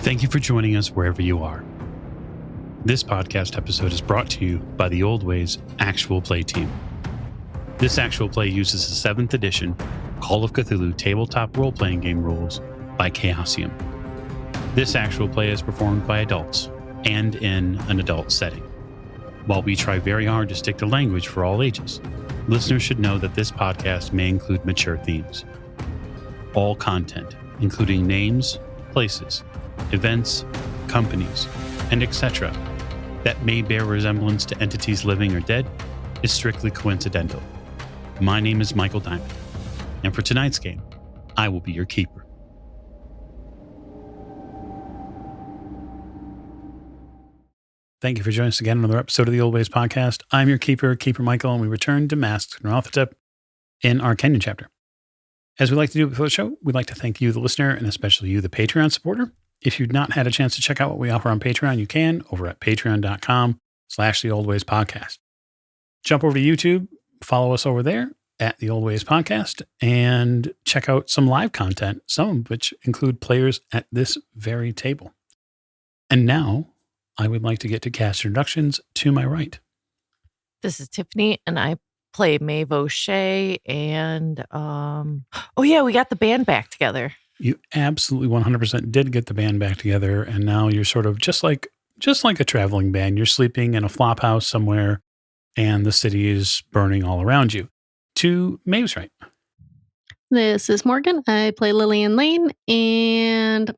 Thank you for joining us wherever you are. This podcast episode is brought to you by the Old Ways Actual Play team. This actual play uses the 7th edition Call of Cthulhu tabletop role-playing game rules by Chaosium. This actual play is performed by adults and in an adult setting. While we try very hard to stick to language for all ages, listeners should know that this podcast may include mature themes. All content, including names, places, events, companies, and etc., that may bear resemblance to entities living or dead, is strictly coincidental. My name is Michael Diamond, and for tonight's game, I will be your keeper. Thank you for joining us again on another episode of the Old Ways Podcast. I'm your keeper, Keeper Michael, and we return to Masks Nyarlathotep in our Kenyan chapter. As we like to do before the show, we'd like to thank you, the listener, and especially you, the Patreon supporter. If you've not had a chance to check out what we offer on Patreon, you can over at patreon.com/The Old Ways Podcast. Jump over to YouTube, follow us over there at The Old Ways Podcast, and check out some live content, some of which include players at this very table. And now I would like to get to cast introductions to my right. This is Tiffany, and I play Maeve O'Shea, and we got the band back together. You absolutely 100% did get the band back together, and now you're sort of just like a traveling band. You're sleeping in a flop house somewhere, and the city is burning all around you. To Maeve's right. This is Morgan. I play Lillian Lane, and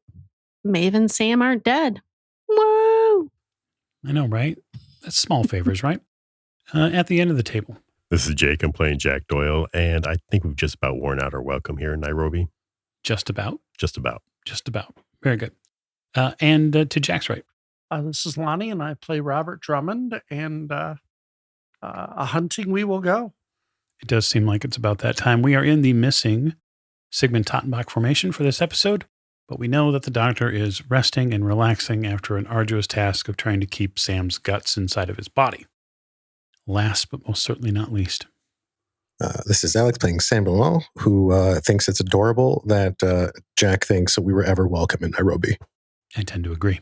Maeve and Sam aren't dead. Woo! I know, right? That's small favors, right? At the end of the table. This is Jake. I'm playing Jack Doyle, and I think we've just about worn out our welcome here in Nairobi. Just about? Just about. Just about. Very good. And to Jack's right. This is Lonnie, and I play Robert Drummond, and a hunting we will go. It does seem like it's about that time. We are in the missing Sigmund Tottenbach formation for this episode, but we know that the doctor is resting and relaxing after an arduous task of trying to keep Sam's guts inside of his body. Last but most certainly not least. This is Alex playing Sam Beaumont, who thinks it's adorable that Jack thinks that we were ever welcome in Nairobi. I tend to agree.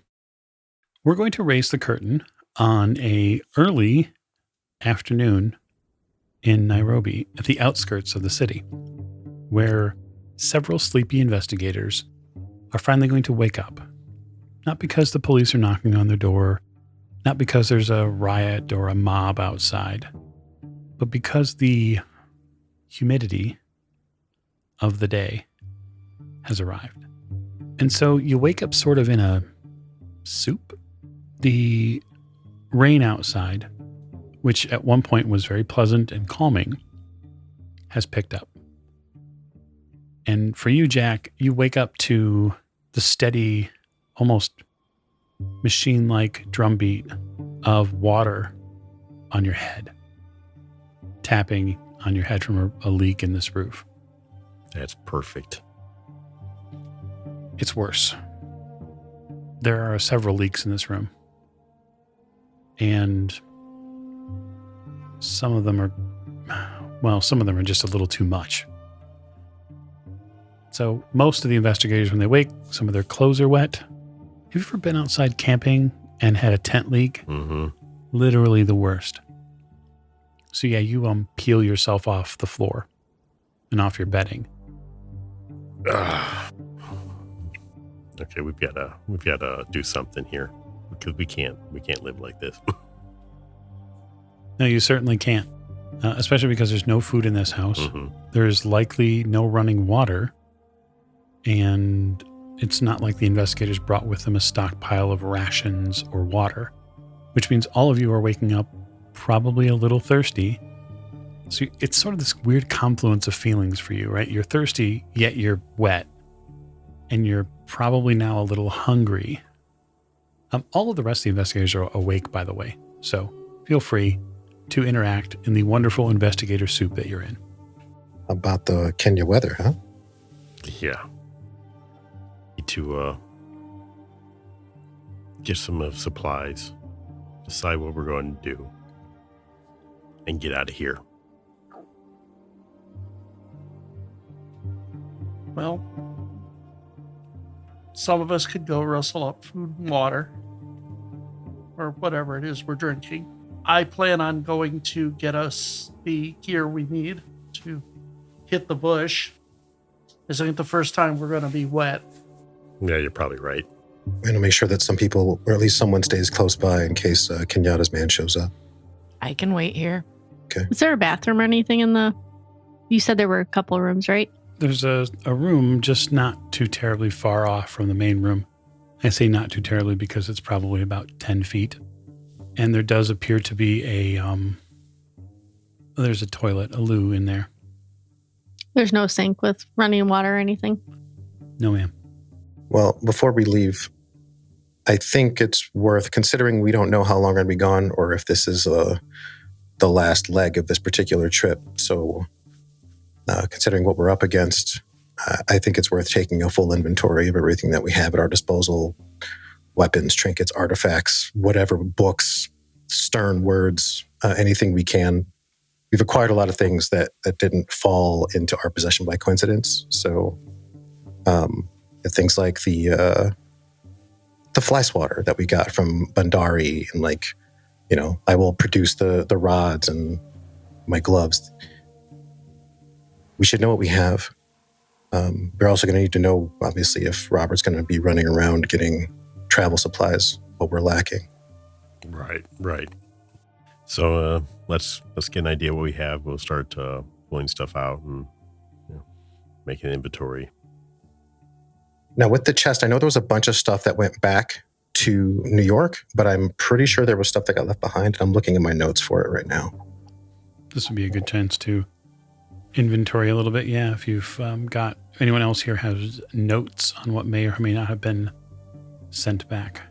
We're going to raise the curtain on a early afternoon in Nairobi at the outskirts of the city, where several sleepy investigators are finally going to wake up. Not because the police are knocking on their door, not because there's a riot or a mob outside, but because the humidity of the day has arrived. And so you wake up sort of in a soup. The rain outside, which at one point was very pleasant and calming, has picked up. And for you, Jack, you wake up to the steady, almost machine-like drumbeat of water on your head, tapping on your head from a leak in this roof. That's perfect. It's worse. There are several leaks in this room. And some of them are just a little too much. So most of the investigators, when they wake, some of their clothes are wet. Have you ever been outside camping and had a tent leak? Mm-hmm. Literally the worst. So yeah, you peel yourself off the floor and off your bedding. Okay, we've got to do something here because we can't live like this. No, you certainly can't, especially because there's no food in this house. Mm-hmm. There's likely no running water, and it's not like the investigators brought with them a stockpile of rations or water, which means all of you are waking up probably a little thirsty. So it's sort of this weird confluence of feelings for you, right? You're thirsty, yet you're wet, and you're probably now a little hungry. All of the rest of the investigators are awake, by the way, so feel free to interact in the wonderful investigator soup that you're in. About the Kenya weather, huh? Yeah. Need to get some supplies, decide what we're going to do, and get out of here. Well, some of us could go rustle up food and water or whatever it is we're drinking. I plan on going to get us the gear we need to hit the bush. This ain't the first time we're going to be wet. Yeah, you're probably right. I'm going to make sure that some people, or at least someone, stays close by in case Kenyatta's man shows up. I can wait here. Is there a bathroom or anything in the... You said there were a couple rooms, right? There's a room just not too terribly far off from the main room. I say not too terribly because it's probably about 10 feet. And there does appear to be there's a toilet, a loo in there. There's no sink with running water or anything? No, ma'am. Well, before we leave, I think it's worth considering we don't know how long we're going to be gone or if this is the last leg of this particular trip. So considering what we're up against, I think it's worth taking a full inventory of everything that we have at our disposal. Weapons, trinkets, artifacts, whatever, books, stern words, anything we can. We've acquired a lot of things that didn't fall into our possession by coincidence. So things like the fly swatter that we got from Bandari, and I will produce the rods and my gloves. We should know what we have. We're also going to need to know, obviously, if Robert's going to be running around getting travel supplies, what we're lacking. Right. So let's get an idea what we have. We'll start pulling stuff out and making an inventory. Now, with the chest, I know there was a bunch of stuff that went back to New York, but I'm pretty sure there was stuff that got left behind. I'm looking at my notes for it right now. This would be a good chance to inventory a little bit. Yeah, if you've got anyone else here has notes on what may or may not have been sent back.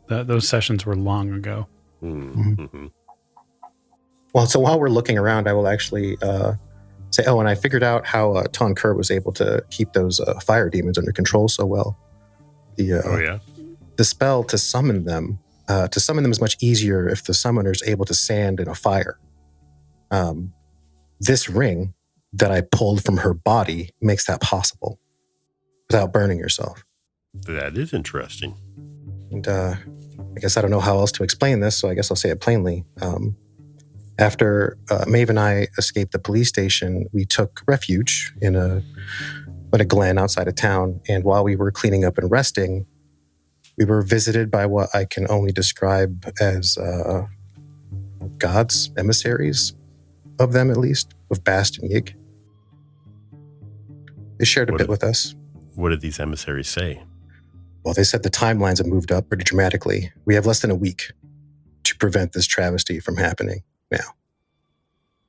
Those sessions were long ago. Mm-hmm. Well, so while we're looking around, I will actually say, and I figured out how Tonkur was able to keep those fire demons under control so well. The spell to summon them is much easier if the summoner is able to stand in a fire. This ring that I pulled from her body makes that possible without burning yourself. That is interesting. And I guess I don't know how else to explain this, so I guess I'll say it plainly. After Maeve and I escaped the police station, we took refuge in a glen outside of town. And while we were cleaning up and resting, we were visited by what I can only describe as gods, emissaries of them, at least, of Bast and Yig. They shared a bit with us. What did these emissaries say? Well, they said the timelines have moved up pretty dramatically. We have less than a week to prevent this travesty from happening now.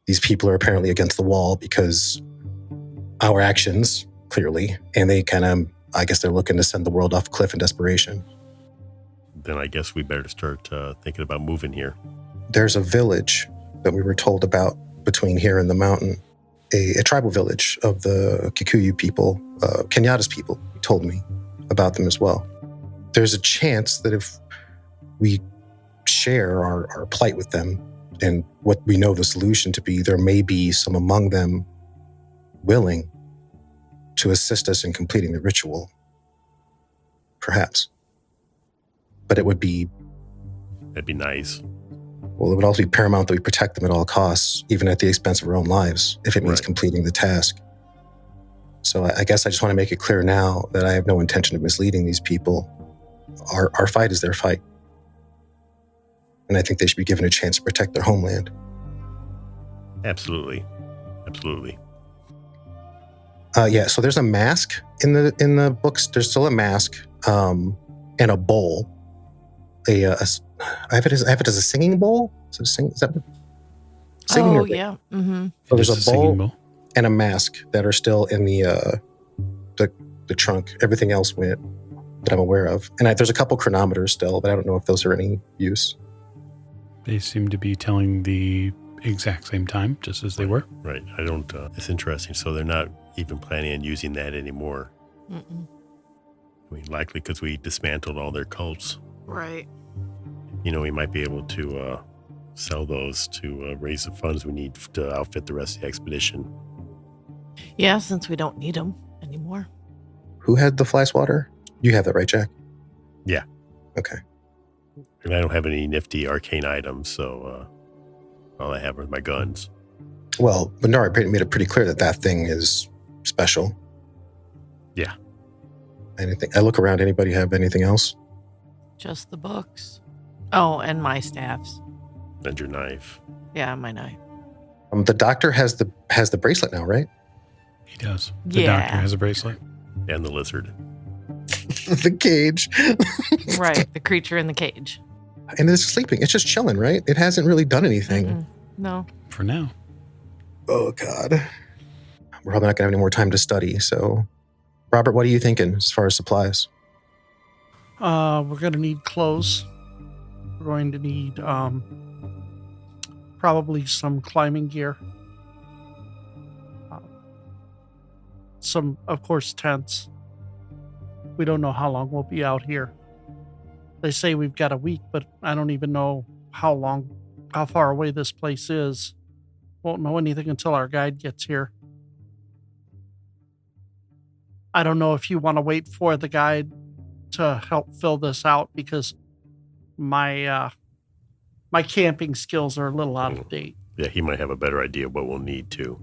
These people are apparently against the wall because our actions, clearly, and they I guess they're looking to send the world off a cliff in desperation. Then I guess we better start thinking about moving here. There's a village that we were told about between here and the mountain, a tribal village of the Kikuyu people, Kenyatta's people, told me about them as well. There's a chance that if we share our plight with them and what we know the solution to be, there may be some among them willing to assist us in completing the ritual. Perhaps. But that'd be nice. Well, it would also be paramount that we protect them at all costs, even at the expense of our own lives, if it means completing the task. So I guess I just want to make it clear now that I have no intention of misleading these people. Our fight is their fight. And I think they should be given a chance to protect their homeland. Absolutely. So there's a mask in the books. There's still a mask and a bowl. I have it as a singing bowl. Is that what? Singing Oh, yeah. Mm-hmm. So there's a bowl and a mask that are still in the trunk. Everything else went that I'm aware of. And there's a couple chronometers still, but I don't know if those are any use. They seem to be telling the exact same time, just as they were. Right. I don't. It's interesting. So they're not even planning on using that anymore. Mm-mm. I mean, likely because we dismantled all their cults. Right. We might be able to sell those to raise the funds we need to outfit the rest of the expedition. Yeah, since we don't need them anymore. Who had the fly swatter? You have that, right, Jack? Yeah. Okay. And I don't have any nifty arcane items, so all I have are my guns. Well, Bernard made it pretty clear that thing is special. Yeah. Anything? I look around. Anybody have anything else? Just the books. Oh, and my staffs. And your knife. Yeah, my knife. The doctor has the bracelet now, right? He does. The Yeah. doctor has a bracelet. And the lizard. The cage. Right, the creature in the cage. And it's sleeping. It's just chilling, right? It hasn't really done anything. Mm-mm. No. For now. Oh, God. We're probably not going to have any more time to study. So, Robert, what are you thinking as far as supplies? We're going to need clothes. We're going to need probably some climbing gear. Some, of course, tents. We don't know how long we'll be out here. They say we've got a week, but I don't even know how far away this place is. Won't know anything until our guide gets here. I don't know if you want to wait for the guide to help fill this out, because my camping skills are a little out of date. Yeah, he might have a better idea of what we'll need to.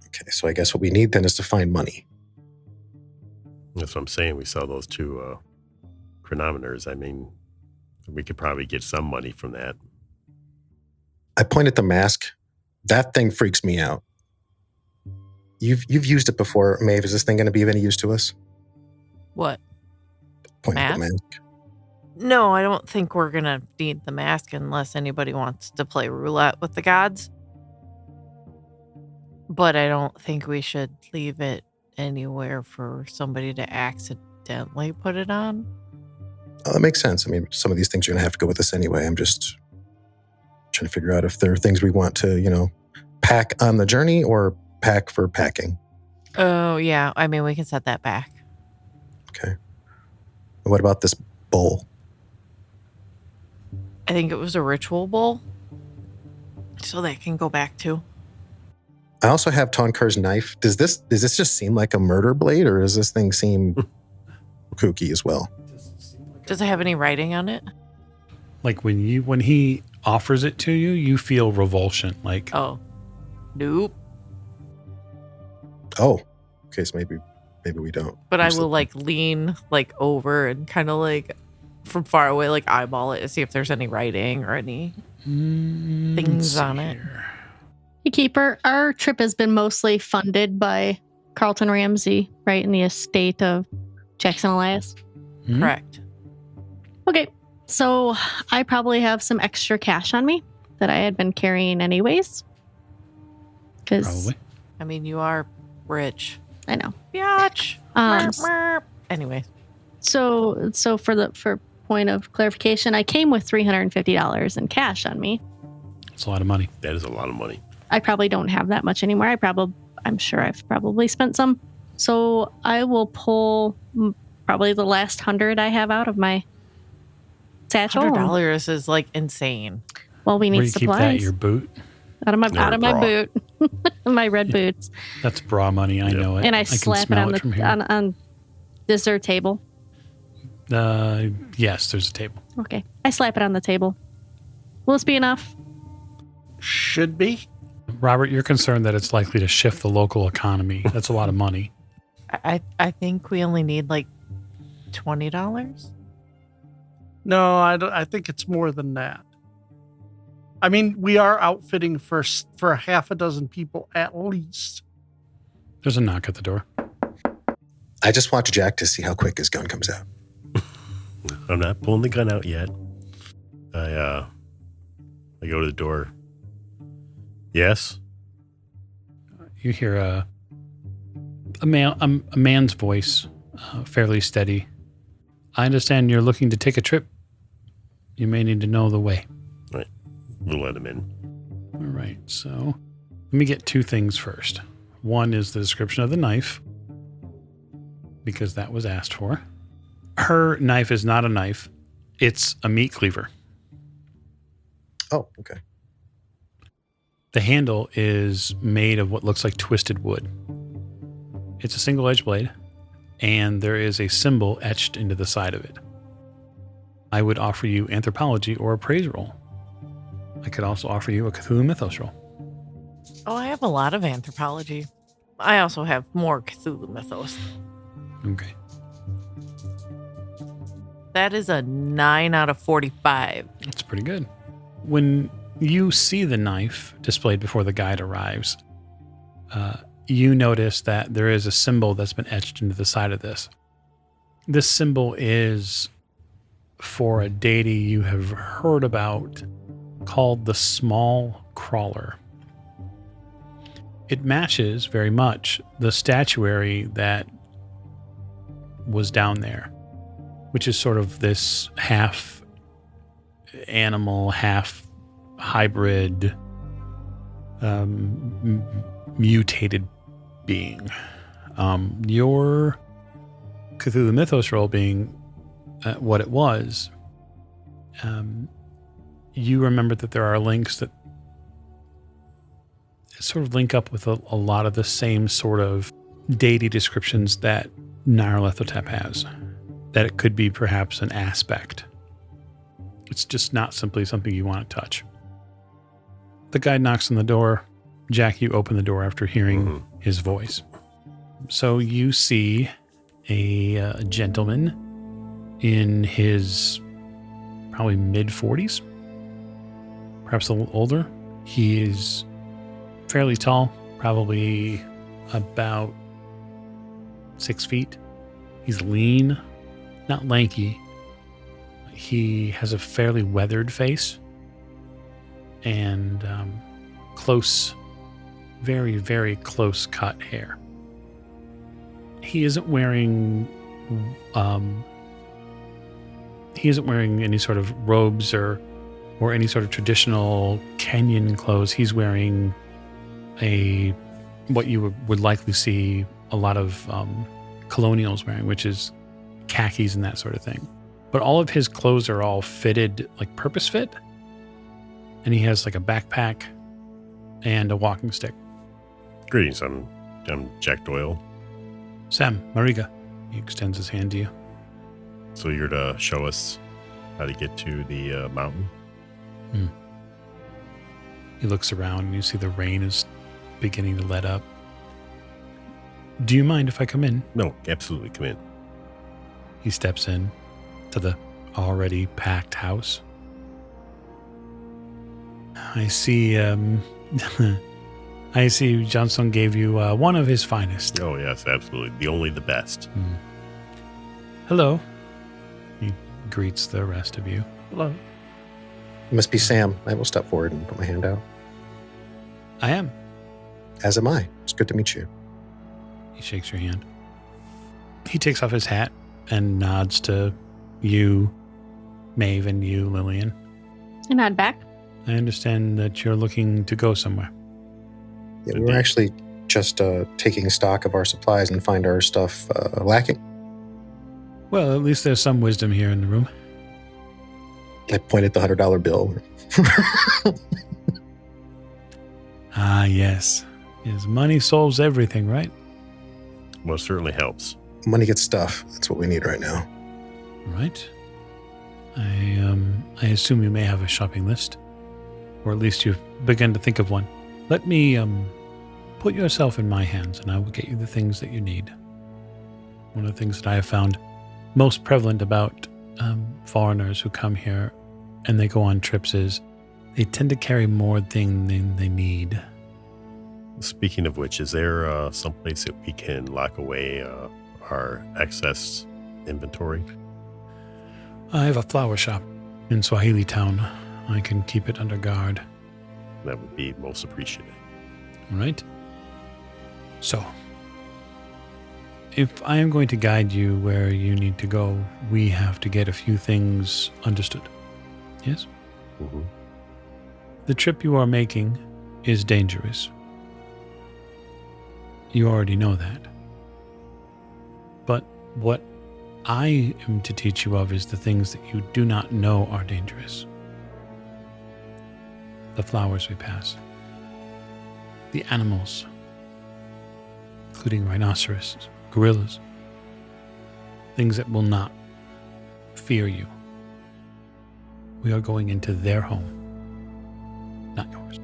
Okay, so I guess what we need then is to find money. That's what I'm saying. We saw those two chronometers. I mean, we could probably get some money from that. I point at the mask. That thing freaks me out. You've used it before, Maeve. Is this thing going to be of any use to us? What? Point at the Mask? mask. No, I don't think we're going to need the mask unless anybody wants to play roulette with the gods. But I don't think we should leave it anywhere for somebody to accidentally put it on. That makes sense. I mean, some of these things are going to have to go with us anyway. I'm just trying to figure out if there are things we want to, pack on the journey or pack for packing. Oh, yeah. I mean, we can set that back. Okay. And what about this bowl? I think it was a ritual bowl. So that can go back too. I also have Tonkar's knife. Does this just seem like a murder blade, or does this thing seem kooky as well? Does it have any writing on it? Like when he offers it to you, you feel revulsion. Like, Oh. Nope. Oh, okay. So maybe we don't. But I use will the- lean over and kind of from far away, eyeball it to see if there's any writing or any things on it. Hey, Keeper, our trip has been mostly funded by Carlton Ramsey, right, in the estate of Jackson Elias. Hmm? Correct. Okay, so I probably have some extra cash on me that I had been carrying anyways. Because Probably. I mean, you are rich. I know. Biatch. Anyway. So for point of clarification, I came with $350 in cash on me. It's a lot of money. That is a lot of money. I probably don't have that much anymore. I'm sure I've probably spent some. So I will pull probably the last 100 I have out of my satchel. $100 is insane. Well, we Where need you keep that? supplies. Your boot? Out of my bra. boot, my red boots, That's bra money. I know it. and I can slap it smell on from the here. on dessert table. Yes, there's a table. Okay, I slap it on the table. Will this be enough? Should be. Robert, you're concerned that it's likely to shift the local economy. That's a lot of money. I think we only need $20. No, I think it's more than that. I mean, we are outfitting for a half a dozen people at least. There's a knock at the door. I just watch Jack to see how quick his gun comes out. I'm not pulling the gun out yet. I go to the door. Yes? You hear a man's voice, fairly steady. I understand you're looking to take a trip. You may need to know the way. Right. We'll let him in. All right, so let me get two things first. One is the description of the knife, because that was asked for. Her knife is not a knife. It's a meat cleaver. Oh, okay. The handle is made of what looks like twisted wood. It's a single-edged blade, and there is a symbol etched into the side of it. I would offer you anthropology or appraise roll. I could also offer you a Cthulhu Mythos roll. Oh, I have a lot of anthropology. I also have more Cthulhu Mythos. Okay. That is a 9 out of 45. That's pretty good. When you see the knife displayed before the guide arrives, you notice that there is a symbol that's been etched into the side of this. This symbol is for a deity you have heard about called the Small Crawler. It matches very much the statuary that was down there, which is sort of this half animal, half hybrid, mutated being. Your Cthulhu Mythos roll being what it was, you remember that there are links that sort of link up with a lot of the same sort of deity descriptions that Nyarlathotep has, that it could be perhaps an aspect. It's just not simply something you want to touch. The guide knocks on the door. Jack, you open the door after hearing his voice. So you see a gentleman in his probably mid-40s, perhaps a little older. He is fairly tall, probably about 6 feet. He's lean, not lanky. He has a fairly weathered face and close, very, very close cut hair. He isn't wearing any sort of robes or any sort of traditional Kenyan clothes. He's wearing what you would likely see a lot of colonials wearing, which is khakis and that sort of thing. But all of his clothes are all fitted, like purpose fit. And he has like a backpack and a walking stick. Greetings, I'm Jack Doyle. Sam, Mariga. He extends his hand to you. So you're to show us how to get to the mountain? He looks around and you see the rain is beginning to let up. Do you mind if I come in? No, absolutely, come in. He steps in to the already packed house. I see I see Johnson gave you one of his finest. Oh, yes, absolutely. The best. Hello. He greets the rest of you. Hello. It must be Sam. I will step forward and put my hand out. I am. As am I. It's good to meet you. He shakes your hand. He takes off his hat and nods to you, Maeve, and you, Lillian. I nod back. I understand that you're looking to go somewhere. Yeah, we were actually just taking stock of our supplies and find our stuff lacking. Well, at least there's some wisdom here in the room. I pointed the $100 bill. Ah, yes. Yes, money solves everything, right? Well, it certainly helps. Money gets stuff. That's what we need right now. Right. I assume you may have a shopping list, or at least you've begun to think of one. Let me put yourself in my hands, and I will get you the things that you need. One of the things that I have found most prevalent about foreigners who come here and they go on trips is they tend to carry more things than they need. Speaking of which, is there someplace that we can lock away our excess inventory? I have a flower shop in Swahili Town. I can keep it under guard. That would be most appreciated. All right. So, if I am going to guide you where you need to go, we have to get a few things understood. Yes? Mm-hmm. The trip you are making is dangerous. You already know that. But what I am to teach you of is the things that you do not know are dangerous. The flowers we pass. The animals, including rhinoceroses, gorillas, things that will not fear you. We are going into their home, not yours.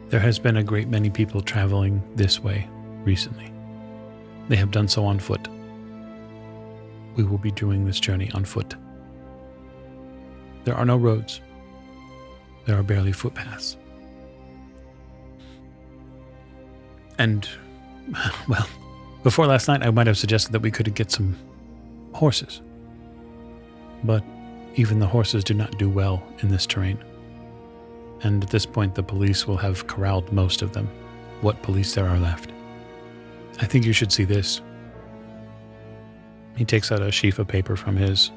There has been a great many people traveling this way recently. They have done so on foot. We will be doing this journey on foot. There are no roads. There are barely footpaths. And, well, before last night, I might have suggested that we could get some horses. But even the horses do not do well in this terrain. And at this point, the police will have corralled most of them. What police there are left. I think you should see this. He takes out a sheaf of paper from his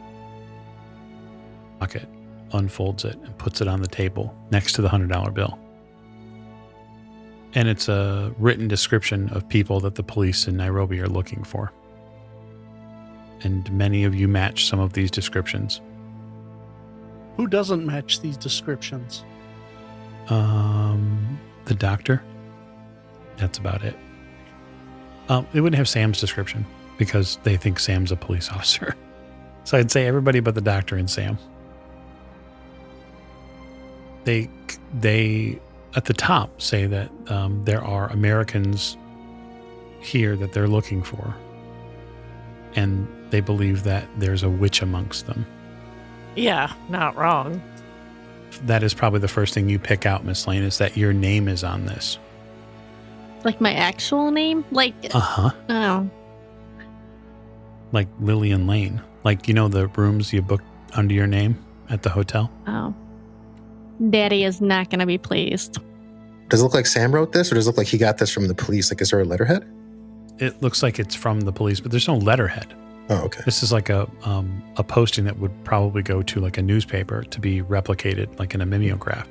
pocket, unfolds it, and puts it on the table next to the $100 bill. And it's a written description of people that the police in Nairobi are looking for. And many of you match some of these descriptions. Who doesn't match these descriptions? The doctor. That's about it. They wouldn't have Sam's description because they think Sam's a police officer. So I'd say everybody but the doctor and Sam. They at the top say that there are Americans here that they're looking for. And they believe that there's a witch amongst them. Yeah, not wrong. That is probably the first thing you pick out, Miss Lane, is that your name is on this. Like my actual name? Like, Uh-huh. oh, Like Lillian Lane. Like, you know the rooms you booked under your name at the hotel? oh. Daddy is not going to be pleased. Does it look like Sam wrote this, or does it look like he got this from the police? Like, is there a letterhead? It looks like it's from the police, but there's no letterhead. Oh, okay. This is like a posting that would probably go to like a newspaper to be replicated, like in a mimeograph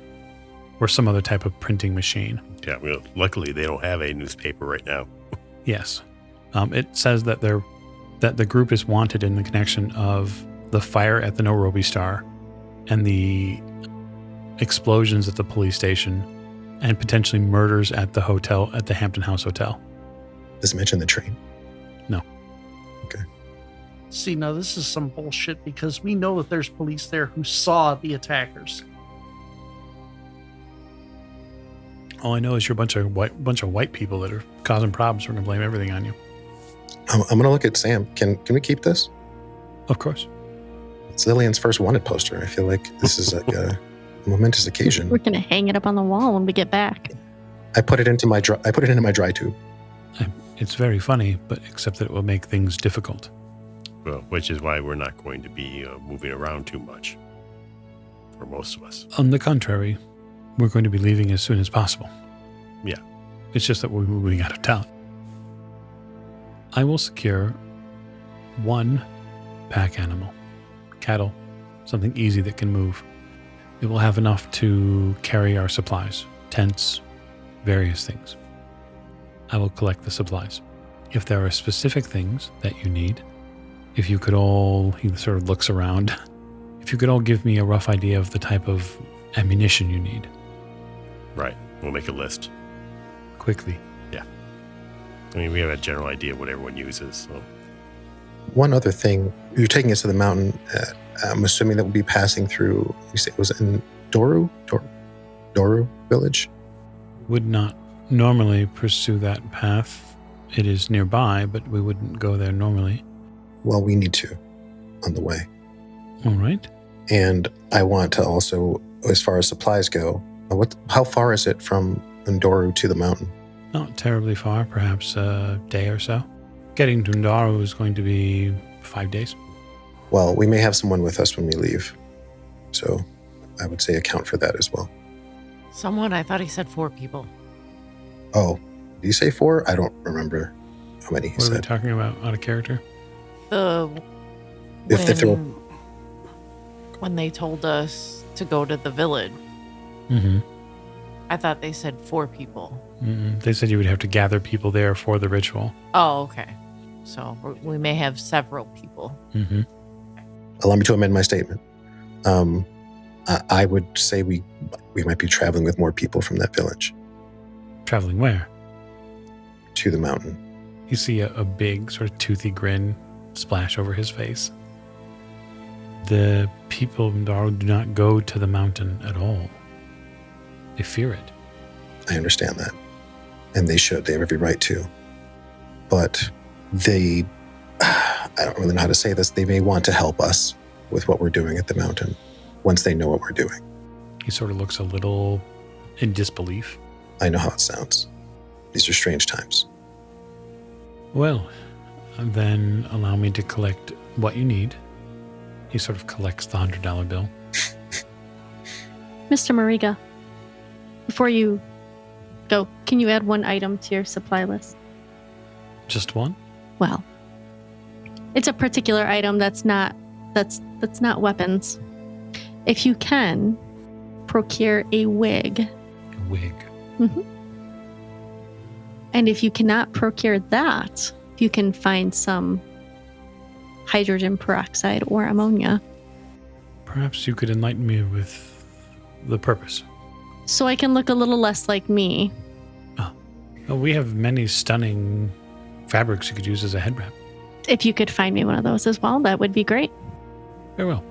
or some other type of printing machine. Yeah, well, luckily they don't have a newspaper right now. Yes. It says that the group is wanted in the connection of the fire at the Nairobi Star and the explosions at the police station and potentially murders at the hotel, at the Hampton House Hotel. Does it mention the train? No. Okay. See, now this is some bullshit because we know that there's police there who saw the attackers. All I know is you're a bunch of white people that are causing problems. We're going to blame everything on you. I'm going to look at Sam. Can we keep this? Of course. It's Lillian's first wanted poster. I feel like this is like a momentous occasion. We're going to hang it up on the wall when we get back. I put it into my dry tube. It's very funny, but except that it will make things difficult. Well, which is why we're not going to be moving around too much for most of us. On the contrary, we're going to be leaving as soon as possible. Yeah. It's just that we're moving out of town. I will secure one pack animal, cattle, something easy that can move. It will have enough to carry our supplies, tents, various things. I will collect the supplies. If there are specific things that you need, if you could all, he sort of looks around, if you could all give me a rough idea of the type of ammunition you need. Right. We'll make a list. Quickly. Yeah. I mean, we have a general idea of what everyone uses. So. One other thing, you're taking us to the mountain. I'm assuming that we'll be passing through, you say it was in Doru village? Would not normally pursue that path. It is nearby, but we wouldn't go there normally. Well, we need to on the way. All right. And I want to also, as far as supplies go, how far is it from Ndoru to the mountain? Not terribly far, perhaps a day or so. Getting to Ndoru is going to be 5 days. Well, we may have someone with us when we leave. So I would say account for that as well. Someone, I thought he said 4 people. Oh, did you say 4? I don't remember how many he What are we said. talking about out of character? When they told us to go to the village, Mm-hmm. I thought they said 4 people. Mm-mm. They said you would have to gather people there for the ritual. Oh, okay. So we may have several people. Mm-hmm. Allow me to amend my statement. I would say we might be traveling with more people from that village Traveling where? to the mountain. You see a big sort of toothy grin splash over his face. The people do not go to the mountain at all. They fear it. I understand that. And they should. They have every right to. But they, I don't really know how to say this, they may want to help us with what we're doing at the mountain once they know what we're doing. He sort of looks a little in disbelief. I know how it sounds. These are strange times. Well, then allow me to collect what you need. He sort of collects the $100 bill. Mr. Mariga, before you go, can you add one item to your supply list? Just one? Well, it's a particular item that's not weapons. If you can, procure a wig. A wig. Mm-hmm. And if you cannot procure that, you can find some hydrogen peroxide or ammonia. Perhaps you could enlighten me with the purpose. So I can look a little less like me. Well, we have many stunning fabrics you could use as a head wrap. If you could find me one of those as well, that would be great. Very well.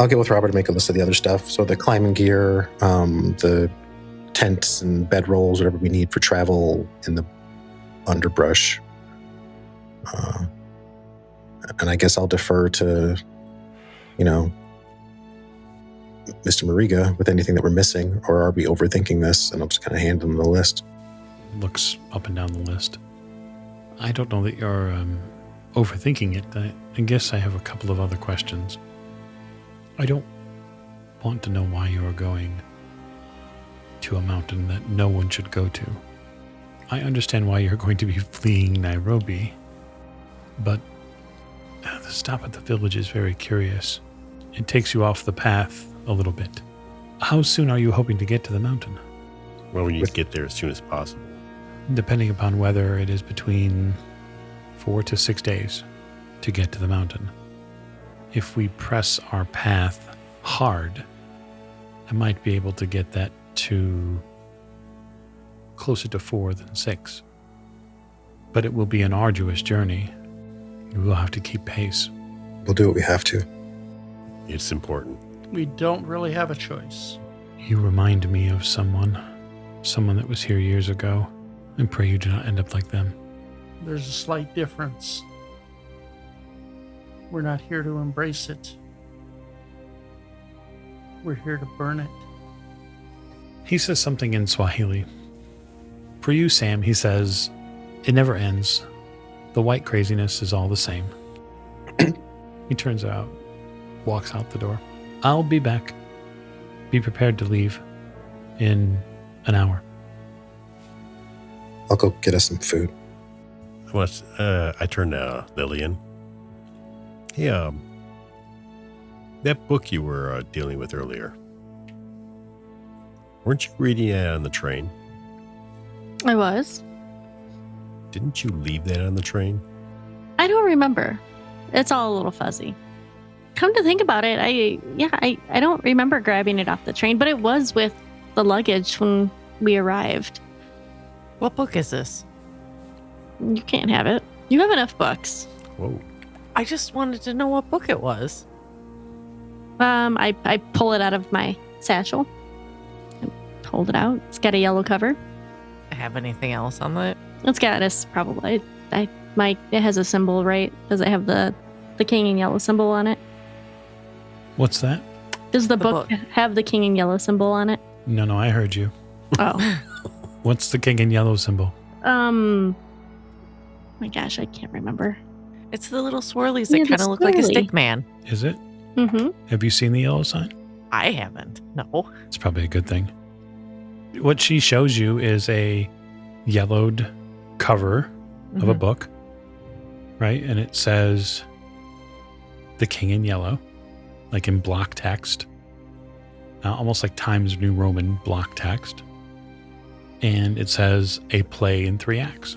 I'll get with Robert to make a list of the other stuff. So the climbing gear, the tents and bedrolls, whatever we need for travel in the underbrush. And I guess I'll defer to, Mr. Mariga with anything that we're missing, or are we overthinking this? And I'll just kind of hand him the list. Looks up and down the list. I don't know that you're overthinking it. I guess I have a couple of other questions. I don't want to know why you are going to a mountain that no one should go to. I understand why you're going to be fleeing Nairobi, but the stop at the village is very curious. It takes you off the path a little bit. How soon are you hoping to get to the mountain? Well, we need to get there as soon as possible. Depending upon whether it is between 4 to 6 days to get to the mountain. If we press our path hard, I might be able to get that to closer to 4 than 6. But it will be an arduous journey. We will have to keep pace. We'll do what we have to. It's important. We don't really have a choice. You remind me of someone that was here years ago. I pray you do not end up like them. There's a slight difference. We're not here to embrace it. We're here to burn it. He says something in Swahili. For you, Sam, he says, it never ends. The white craziness is all the same. He turns out, walks out the door. I'll be back. Be prepared to leave in an hour. I'll go get us some food. I turn to Lillian. Hey, that book you were dealing with earlier, weren't you reading it on the train? I was. Didn't you leave that on the train? I don't remember. It's all a little fuzzy. Come to think about it, I don't remember grabbing it off the train, but it was with the luggage when we arrived. What book is this? You can't have it. You have enough books. Whoa. I just wanted to know what book it was. I pull it out of my satchel and hold it out. It's got a yellow cover. Have anything else on it? It's got this probably. It has a symbol, right? Does it have the king in yellow symbol on it? What's that? Does the The book book. have the king in yellow symbol on it? No, I heard you. Oh. What's the king in yellow symbol? My gosh, I can't remember. It's the little swirlies Yeah, that the kind of look like a swirly. stick man. Is it? Mm-hmm. Have you seen the yellow sign? I haven't. No. It's probably a good thing. What she shows you is a yellowed cover of a Mhm. book, right? And it says the king in yellow, like in block text, almost like Times New Roman block text. And it says a play in 3 acts.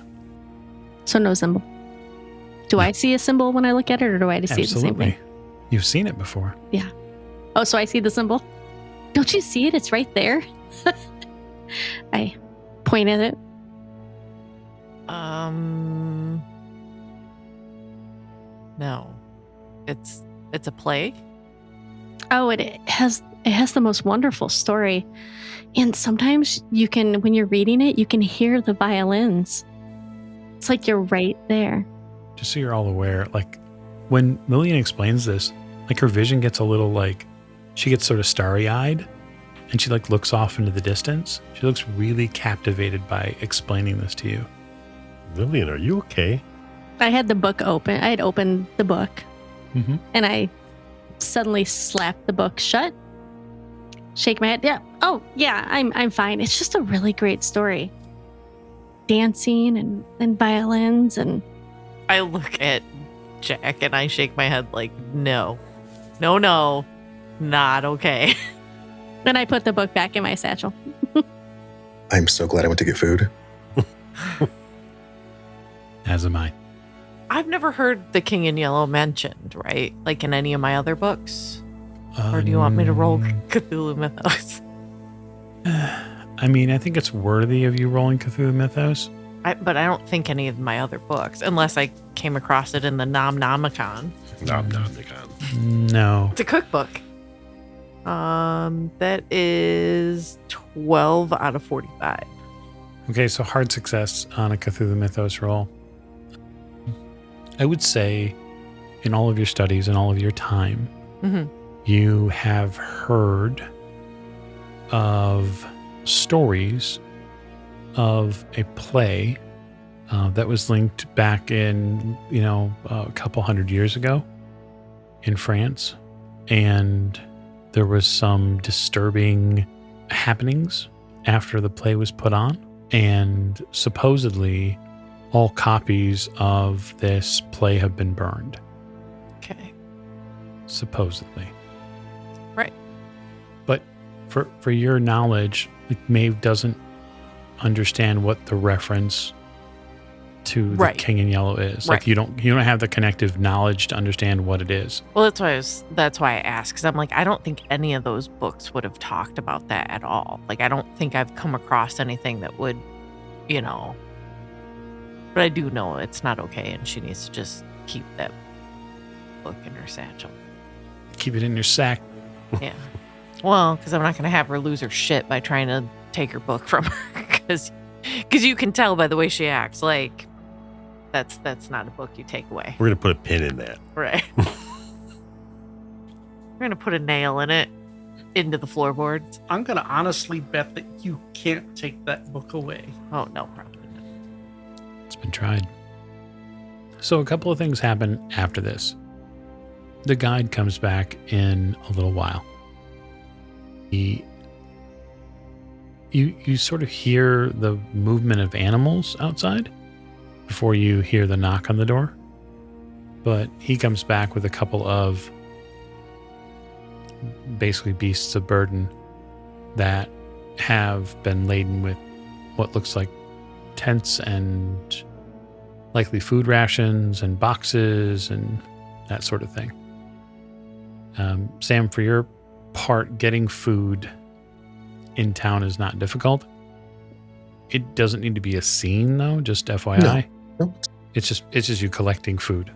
So no symbol. Do I see a symbol when I look at it, or do I just see the same Absolutely. thing? You've seen it before. Oh, so I see the symbol. Don't you see it? It's right there. I point at it. No. It's a play? Oh, it has the most wonderful story. And sometimes you can, when you're reading it, you can hear the violins. It's like you're right there. Just so you're all aware, like when Lillian explains this, like her vision gets a little like, she gets sort of starry-eyed and she like looks off into the distance. She looks really captivated by explaining this to you. Lillian, are you okay? I had the book open. I had opened the book Mm-hmm. and I suddenly slap the book shut, shake my head. Yeah. Oh, yeah, I'm fine. It's just a really great story. Dancing and violins and I look at Jack and I shake my head like, no, not okay. then I put the book back in my satchel. I'm so glad I went to get food. As am I. I've never heard the King in Yellow mentioned, right? Like in any of my other books? Or do you want me to roll Cthulhu Mythos? I mean, I think it's worthy of you rolling Cthulhu Mythos. But I don't think any of my other books, unless I came across it in the Nomnomicon. Nomnomicon. No. It's a cookbook. That is 12 out of 45. Okay, so hard success on a Cthulhu Mythos roll. I would say in all of your studies and all of your time, Mm-hmm. you have heard of stories of a play that was linked back in, a couple hundred years ago in France. And there was some disturbing happenings after the play was put on. And supposedly all copies of this play have been burned. Okay. Supposedly. Right. But for your knowledge, like Maeve doesn't understand what the reference to the Right. King in Yellow is. Like Right. you don't have the connective knowledge to understand what it is. Well, that's why I asked, because I'm like, I don't think any of those books would have talked about that at all. Like, I don't think I've come across anything that would, but I do know it's not okay, and she needs to just keep that book in her satchel. Keep it in your sack. Yeah. Well, because I'm not going to have her lose her shit by trying to take her book from her, because you can tell by the way she acts. Like, that's not a book you take away. We're going to put a pin in that. Right. We're going to put a nail in it into the floorboards. I'm going to honestly bet that you can't take that book away. Oh, no, probably not. It's been tried. So a couple of things happen after this. The guide comes back in a little while. You sort of hear the movement of animals outside before you hear the knock on the door. But he comes back with a couple of basically beasts of burden that have been laden with what looks like tents and likely food rations and boxes and that sort of thing. Sam, for your part, getting food in town is not difficult. It doesn't need to be a scene, though, just FYI. No. It's just you collecting food.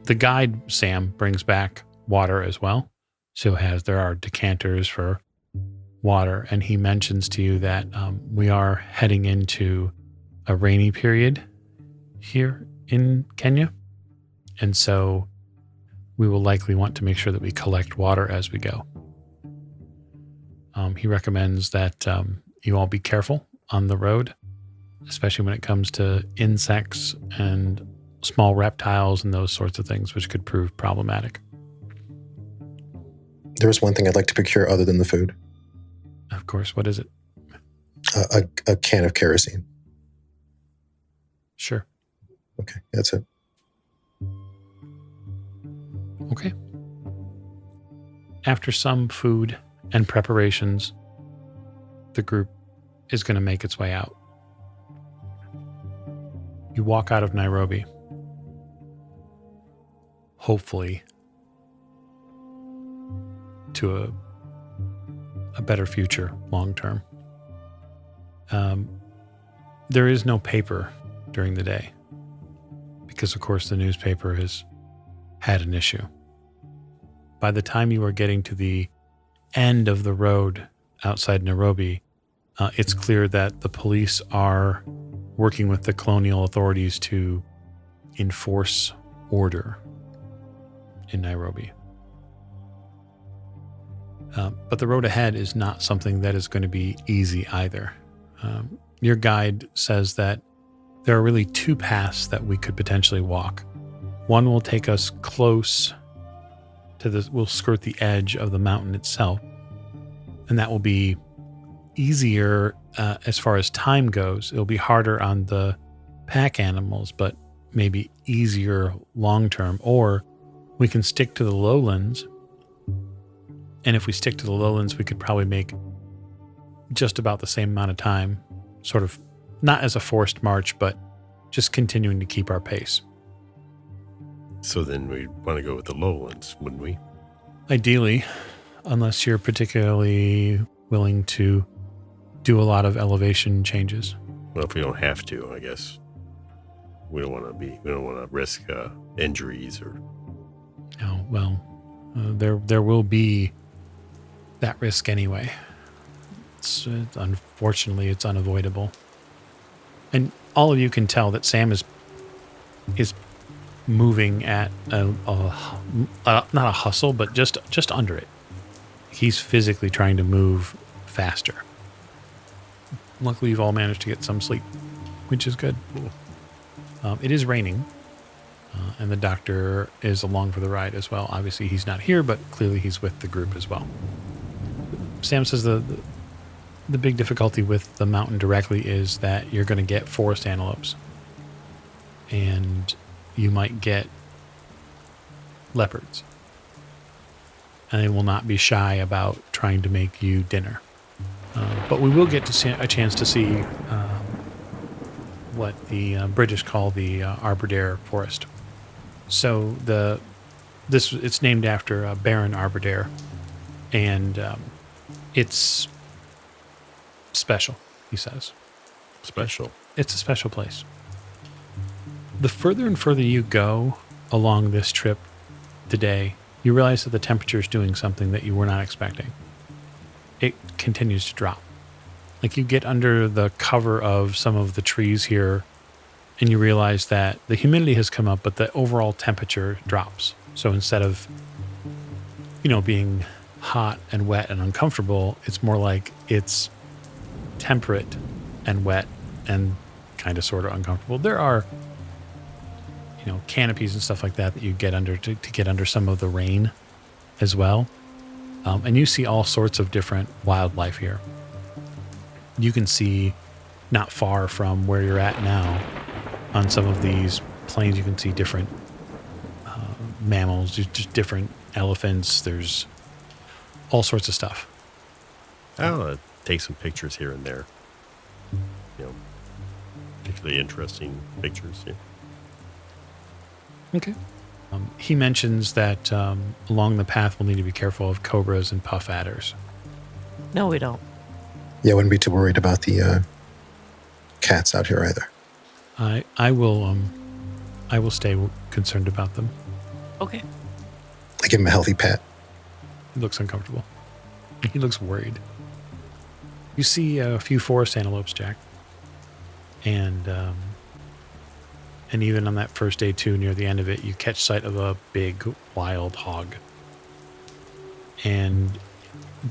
The guide, Sam, brings back water as well. So there are decanters for water, and he mentions to you that we are heading into a rainy period here in Kenya. And so we will likely want to make sure that we collect water as we go. He recommends that you all be careful on the road, especially when it comes to insects and small reptiles and those sorts of things, which could prove problematic. There's one thing I'd like to procure other than the food. Of course, what is it? A can of kerosene. Sure. Okay, that's it. Okay. After some food and preparations, the group is going to make its way out. You walk out of Nairobi, hopefully to a better future long term. There is no paper during the day because, of course, the newspaper is had an issue. By the time you are getting to the end of the road outside Nairobi, it's clear that the police are working with the colonial authorities to enforce order in Nairobi. But the road ahead is not something that is going to be easy either. Your guide says that there are really two paths that we could potentially walk. One will take us close to we'll skirt the edge of the mountain itself, and that will be easier as far as time goes. It'll be harder on the pack animals, but maybe easier long term. Or we can stick to the lowlands, and if we stick to the lowlands, we could probably make just about the same amount of time, sort of not as a forced march, but just continuing to keep our pace. So then we'd want to go with the lowlands, wouldn't we? Ideally, unless you're particularly willing to do a lot of elevation changes. Well, if we don't have to, I guess we don't want to risk injuries or. Oh, well, there will be that risk anyway. Unfortunately, it's unavoidable. And all of you can tell that Sam is moving at not a hustle, but just under it. He's physically trying to move faster. Luckily, you've all managed to get some sleep, which is good. It is raining, and the doctor is along for the ride as well. Obviously, he's not here, but clearly he's with the group as well. Sam says the big difficulty with the mountain directly is that you're going to get forest antelopes, and you might get leopards, and they will not be shy about trying to make you dinner. But we will get to see a chance to see what the British call the Aberdare forest. So it's named after Baron Aberdare, and it's special, he says. Special. It's a special place. The further and further you go along this trip today, you realize that the temperature is doing something that you were not expecting. It continues to drop. Like, you get under the cover of some of the trees here, and you realize that the humidity has come up, but the overall temperature drops. So instead of, being hot and wet and uncomfortable, it's more like it's temperate and wet and kind of sort of uncomfortable. There are, canopies and stuff like that you get under to get under some of the rain as well. And you see all sorts of different wildlife here. You can see not far from where you're at now on some of these plains, you can see different mammals, just different elephants. There's all sorts of stuff. I'll take some pictures here and there. Particularly interesting pictures. Yeah. Okay. He mentions that along the path we'll need to be careful of cobras and puff adders. No, we don't. Yeah, I wouldn't be too worried about the cats out here either. I will stay concerned about them. Okay. I give him a healthy pat. He looks uncomfortable. He looks worried. You see a few forest antelopes, Jack. And even on that first day too, near the end of it, you catch sight of a big wild hog. And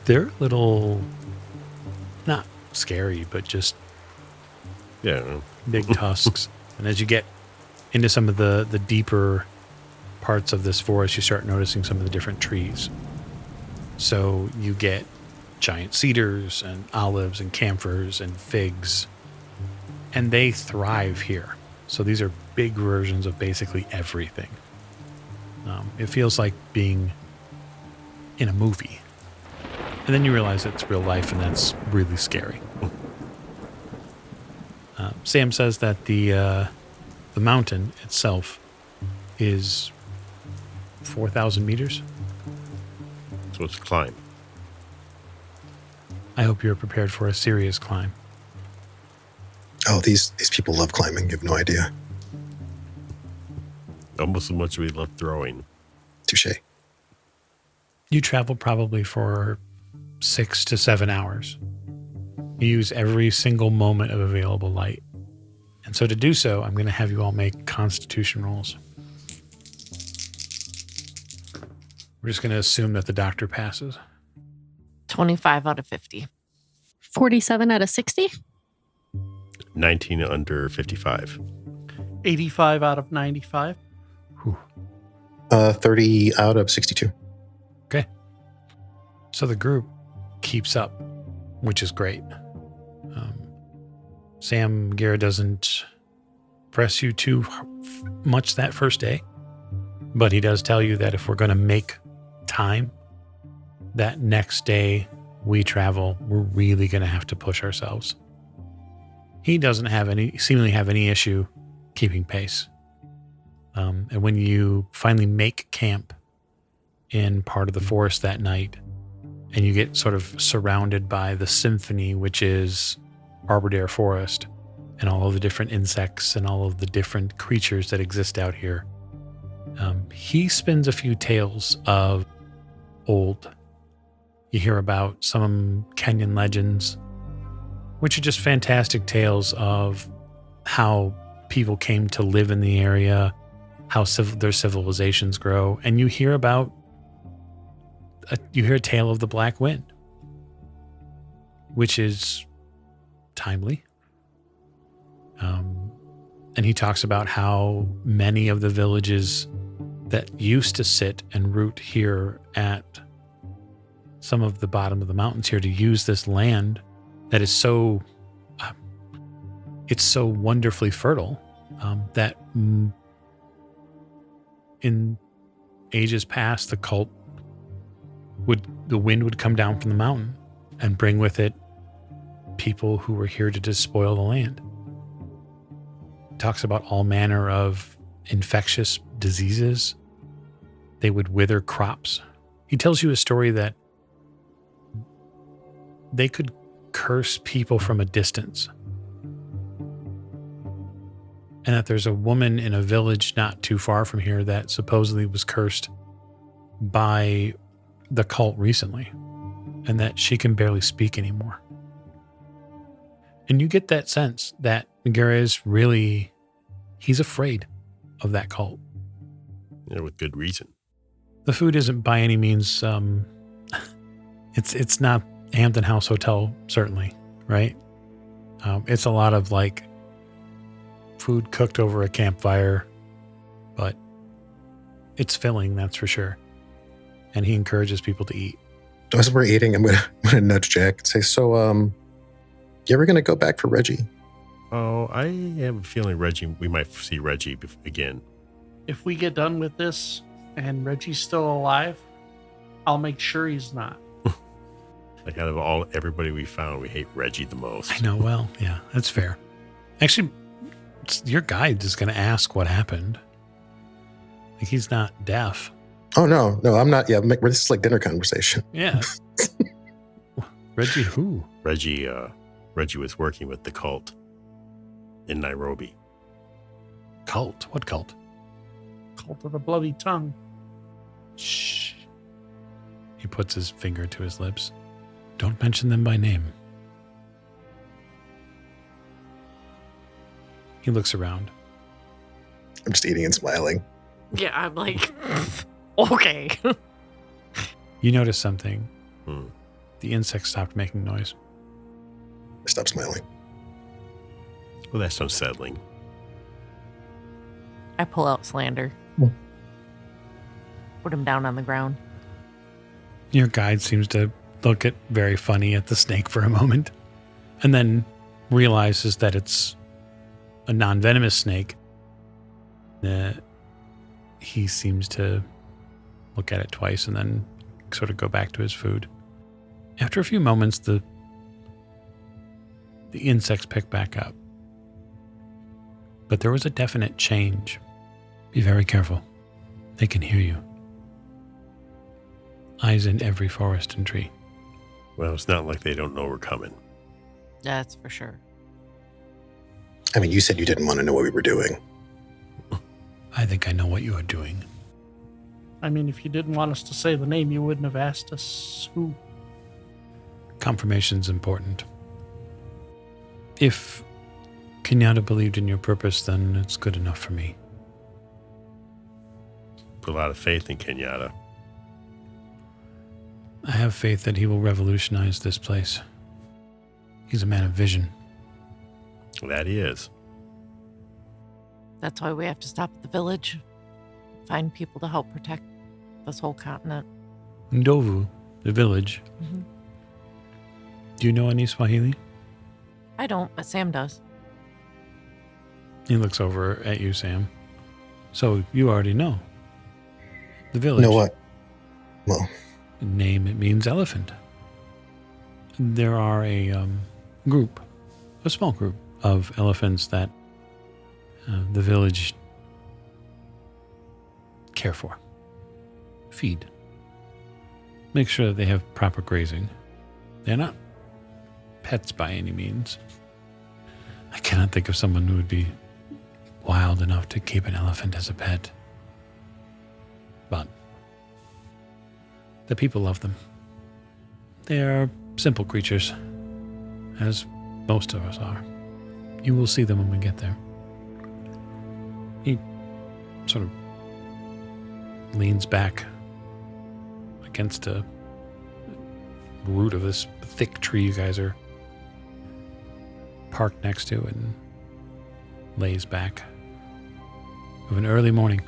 they're a little, not scary, but just big tusks. And as you get into some of the deeper parts of this forest, you start noticing some of the different trees. So you get giant cedars and olives and camphors and figs, and they thrive here. So these are big versions of basically everything. It feels like being in a movie. And then you realize it's real life, and that's really scary. Sam says that the mountain itself is 4,000 meters. So it's a climb. I hope you're prepared for a serious climb. Oh, these people love climbing. You have no idea. Almost as much as we love throwing. Touche. You travel probably for 6 to 7 hours. You use every single moment of available light. And so to do so, I'm going to have you all make constitution rolls. We're just going to assume that the doctor passes. 25 out of 50. 47 out of 60. 19 under 55. 85 out of 95. 30 out of 62. Okay. So the group keeps up, which is great. Sam Guerra doesn't press you too much that first day, but he does tell you that if we're going to make time, that next day we travel, we're really going to have to push ourselves. He doesn't seemingly have any issue keeping pace. And when you finally make camp in part of the forest that night, and you get sort of surrounded by the symphony, which is Arbor Forest, and all of the different insects and all of the different creatures that exist out here, he spins a few tales of old. You hear about some Kenyan legends, which are just fantastic tales of how people came to live in the area, how their civilizations grow. And you hear about a tale of the Black Wind, which is timely. And he talks about how many of the villages that used to sit and root here at some of the bottom of the mountains here to use this land that is it's so wonderfully fertile that in ages past, the wind would come down from the mountain and bring with it people who were here to despoil the land. He talks about all manner of infectious diseases. They would wither crops. He tells you a story that they could curse people from a distance. And that there's a woman in a village not too far from here that supposedly was cursed by the cult recently, and that she can barely speak anymore. And you get that sense that Guerra is he's afraid of that cult. Yeah, with good reason. The food isn't by any means, it's not Hampton House Hotel, certainly, right? It's a lot of like food cooked over a campfire, but it's filling, that's for sure. And he encourages people to eat. As we're eating, I'm gonna nudge Jack and say, "So, you ever gonna go back for Reggie?" Oh, I have a feeling we might see Reggie again. If we get done with this and Reggie's still alive, I'll make sure he's not. Like out of everybody we found, we hate Reggie the most. I know. Well, yeah, that's fair. Actually, your guide is going to ask what happened. Like, he's not deaf. Oh, no, I'm not. Yeah, this is like dinner conversation. Yeah. Reggie who? Reggie was working with the cult in Nairobi. Cult? What cult? Cult of the Bloody Tongue. Shh. He puts his finger to his lips. Don't mention them by name. He looks around. I'm just eating and smiling. Yeah, I'm like, okay. You notice something. The insect stopped making noise. Stop smiling. Well, that's unsettling. I pull out Slander. Put him down on the ground. Your guide seems to look very funny at the snake for a moment, and then realizes that it's a non-venomous snake. He seems to look at it twice and then sort of go back to his food. After a few moments, the insects pick back up. But there was a definite change. Be very careful. They can hear you. Eyes in every forest and tree. Well, it's not like they don't know we're coming. That's for sure. I mean, you said you didn't want to know what we were doing. I think I know what you are doing. I mean, if you didn't want us to say the name, you wouldn't have asked us who. Confirmation's important. If Kenyatta believed in your purpose, then it's good enough for me. Put a lot of faith in Kenyatta. I have faith that he will revolutionize this place. He's a man of vision. That he is. That's why we have to stop at the village. Find people to help protect this whole continent. Ndovu, the village. Mm-hmm. Do you know any Swahili? I don't, but Sam does. He looks over at you, Sam. So you already know. The village. You know what? Well, Name, it means elephant. There are a small group of elephants that the village care for, feed, make sure that they have proper grazing. They're not pets by any means. I cannot think of someone who would be wild enough to keep an elephant as a pet. But the people love them. They are simple creatures, as most of us are. You will see them when we get there. He sort of leans back against a root of this thick tree you guys are parked next to and lays back. Of an early morning,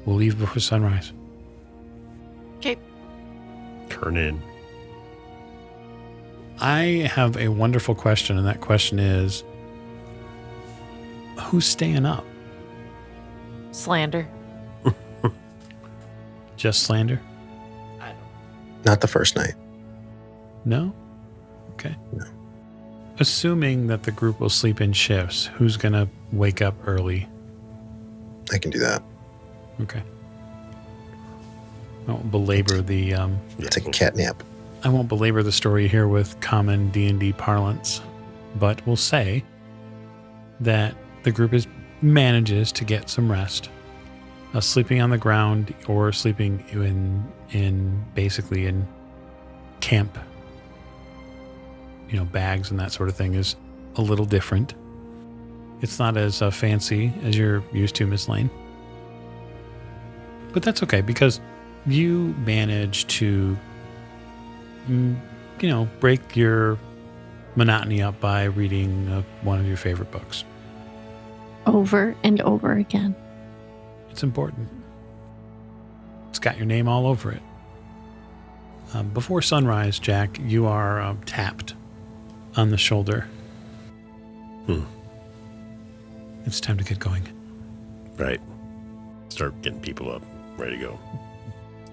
we'll leave before sunrise. Okay. Turn in. I have a wonderful question, and that question is, who's staying up? Slander. Just Slander? not the first night. No? Okay. No. Assuming that the group will sleep in shifts, who's going to wake up early? I can do that. Okay. I won't belabor the Take a cat nap. I won't belabor the story here with common D&D parlance, but we'll say that the group manages to get some rest, sleeping on the ground or sleeping in basically in camp. You know, bags and that sort of thing is a little different. It's not as fancy as you're used to, Miss Lane. But that's okay, because you manage to, break your monotony up by reading one of your favorite books. Over and over again. It's important. It's got your name all over it. Before sunrise, Jack, you are tapped on the shoulder. It's time to get going. Right. Start getting people up, ready to go.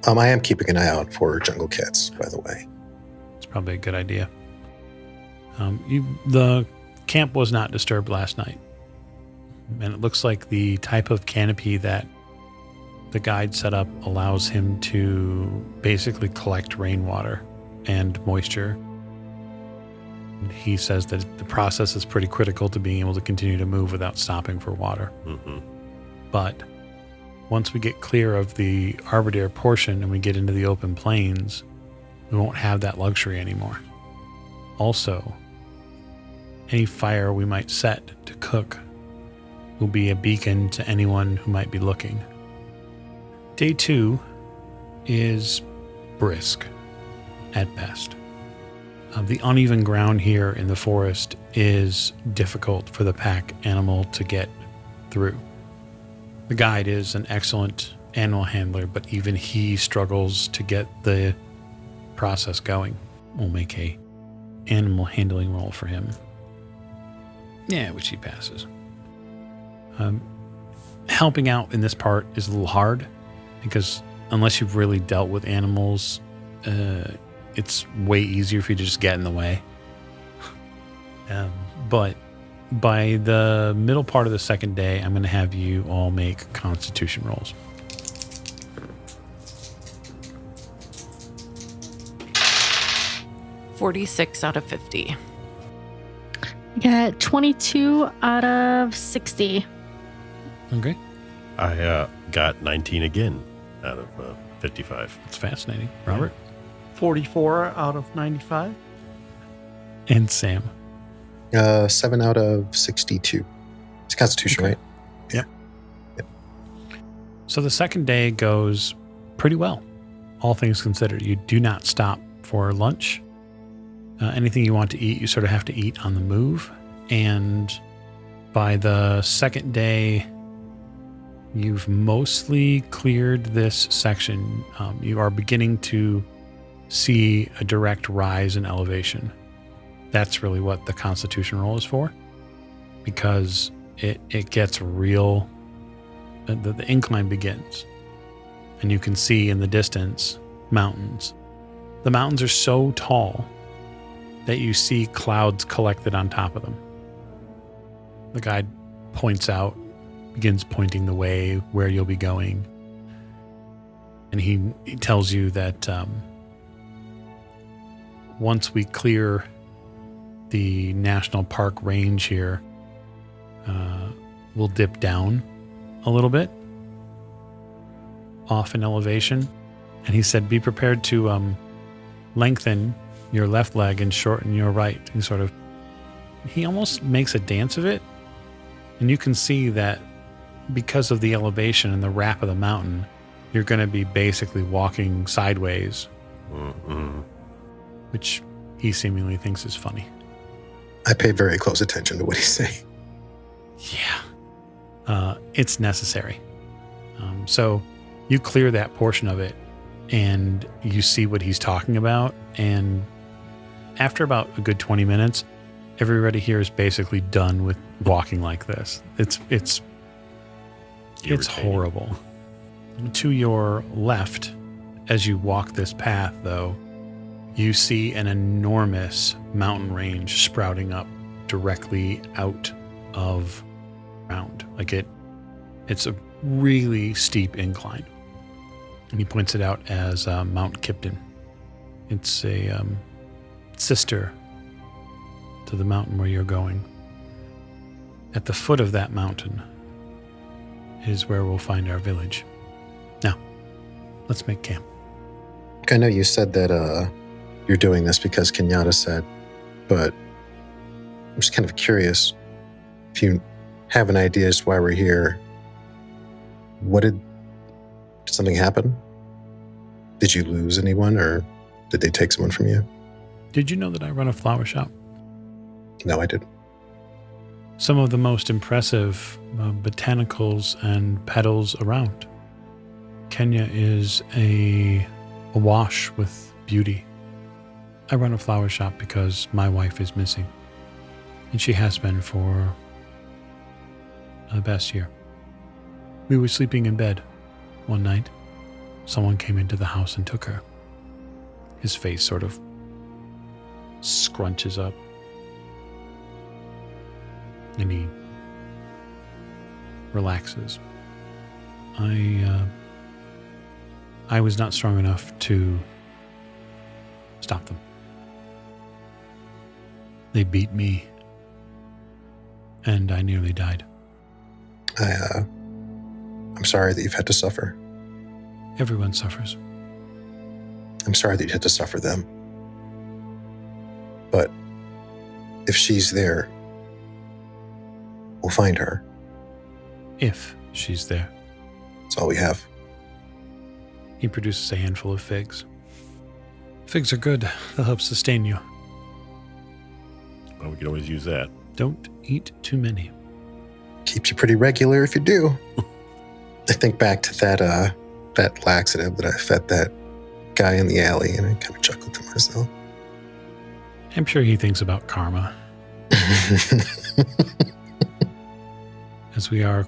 I am keeping an eye out for jungle cats, by the way. It's probably a good idea. The camp was not disturbed last night. And it looks like the type of canopy that the guide set up allows him to basically collect rainwater and moisture. He says that the process is pretty critical to being able to continue to move without stopping for water. Mm-hmm. But once we get clear of the Arbiter portion and we get into the open plains, we won't have that luxury anymore. Also, any fire we might set to cook will be a beacon to anyone who might be looking. Day 2 is brisk at best. The uneven ground here in the forest is difficult for the pack animal to get through. The guide is an excellent animal handler, but even he struggles to get the process going. We'll make a animal handling roll for him. Yeah, which he passes. Helping out in this part is a little hard because unless you've really dealt with animals, it's way easier if you just get in the way. But by the middle part of the second day, I'm going to have you all make constitution rolls. $46 out of 50. I got 22 out of 60. Okay. I got 19 again. out of 55. It's fascinating. Robert? 44 out of 95. And Sam? 7 out of 62. It's Constitution, Okay. right? Yep. So the second day goes pretty well, all things considered. You do not stop for lunch. Anything you want to eat, you sort of have to eat on the move. And by the second day, you've mostly cleared this section. You are beginning to see a direct rise in elevation. That's really what the Constitution roll is for, because it gets real. The incline begins, and you can see in the distance mountains. The mountains are so tall that you see clouds collected on top of them. The guide begins pointing the way where you'll be going. And he tells you that once we clear the national park range here, we'll dip down a little bit off in elevation. And he said, be prepared to lengthen your left leg and shorten your right. He almost makes a dance of it. And you can see that because of the elevation and the wrap of the mountain, you're going to be basically walking sideways, which he seemingly thinks is funny. I pay very close attention to what he's saying. Yeah. It's necessary. So you clear that portion of it and you see what he's talking about. And after about a good 20 minutes, everybody here is basically done with walking like this. It's horrible. To your left, as you walk this path, though, you see an enormous mountain range sprouting up directly out of ground. It's a really steep incline. And he points it out as Mount Kipton. It's a sister to the mountain where you're going. At the foot of that mountain is where we'll find our village. Now, let's make camp. I know you said that you're doing this because Kenyatta said, but I'm just kind of curious if you have an idea as to why we're here. Did something happen? Did you lose anyone, or did they take someone from you? Did you know that I run a flower shop? No, I didn't. Some of the most impressive botanicals and petals around. Kenya is awash with beauty. I run a flower shop because my wife is missing, and she has been for the past year. We were sleeping in bed one night. Someone came into the house and took her. His face sort of scrunches up, and he relaxes. I was not strong enough to stop them. They beat me, and I nearly died. I'm sorry that you've had to suffer. Everyone suffers. I'm sorry that you had to suffer them. But if she's there, we'll find her. If she's there. That's all we have. He produces a handful of figs. Figs are good. They'll help sustain you. Well, we can always use that. Don't eat too many. Keeps you pretty regular if you do. I think back to that laxative that I fed that guy in the alley, and I kind of chuckled to myself. I'm sure he thinks about karma. As we are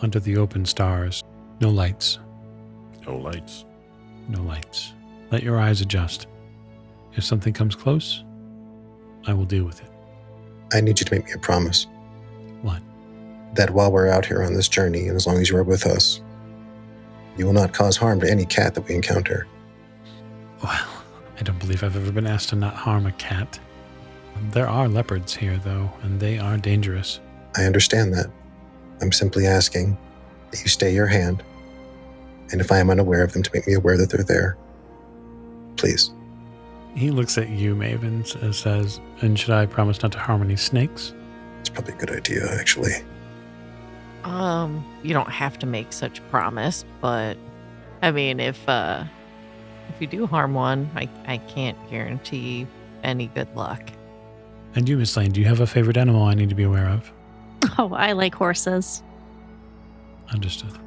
under the open stars, no lights. No lights. No lights. Let your eyes adjust. If something comes close, I will deal with it. I need you to make me a promise. What? That while we're out here on this journey, and as long as you are with us, you will not cause harm to any cat that we encounter. Well, I don't believe I've ever been asked to not harm a cat. There are leopards here, though, and they are dangerous. I understand that. I'm simply asking that you stay your hand And if I am unaware of them, to make me aware that they're there. Please. He looks at you, Maven, and says, and should I promise not to harm any snakes? It's probably a good idea, actually. You don't have to make such a promise, but I mean, if you do harm one, I can't guarantee any good luck. And you, Miss Lane, do you have a favorite animal I need to be aware of? Oh, I like horses. Understood.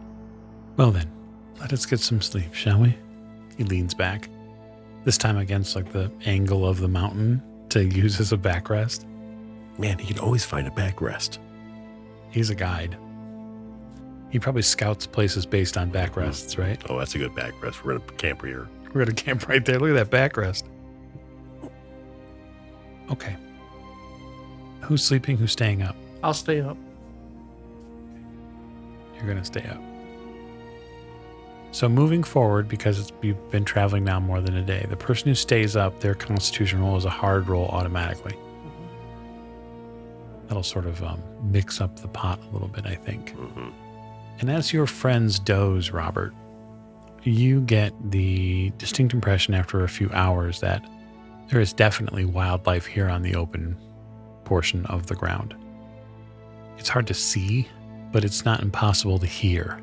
Well then, let us get some sleep, shall we? He leans back, this time against like the angle of the mountain to use as a backrest. Man, he can always find a backrest. He's a guide. He probably scouts places based on backrests, right? Oh, that's a good backrest. We're going to camp here. We're going to camp right there. Look at that backrest. Okay. Who's sleeping? Who's staying up? I'll stay up. You're going to stay up. So moving forward, because you've been traveling now more than a day, the person who stays up, their constitution roll is a hard roll automatically. That'll sort of mix up the pot a little bit, I think. Mm-hmm. And as your friends doze, Robert, you get the distinct impression after a few hours that there is definitely wildlife here on the open portion of the ground. It's hard to see, but it's not impossible to hear.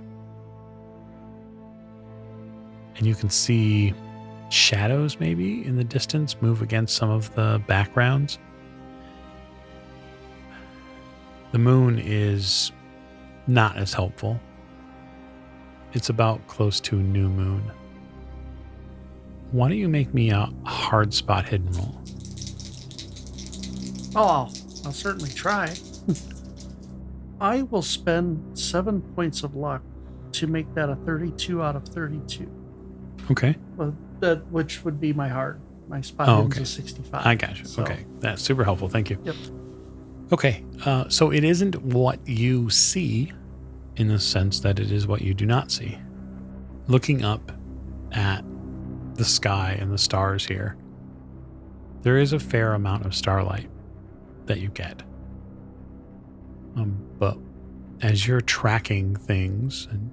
And you can see shadows maybe in the distance move against some of the backgrounds. The moon is not as helpful. It's about close to new moon. Why don't you make me a hard spot hidden roll? Oh, I'll certainly try. I will spend 7 points of luck to make that a 32 out of 32. Okay. Well, which would be my hard. My spot hidden's a 65. I got you. So, Okay. That's super helpful. Thank you. Yep. Okay. So it isn't what you see in the sense that it is what you do not see. Looking up at the sky and the stars here, there is a fair amount of starlight that you get. But as you're tracking things and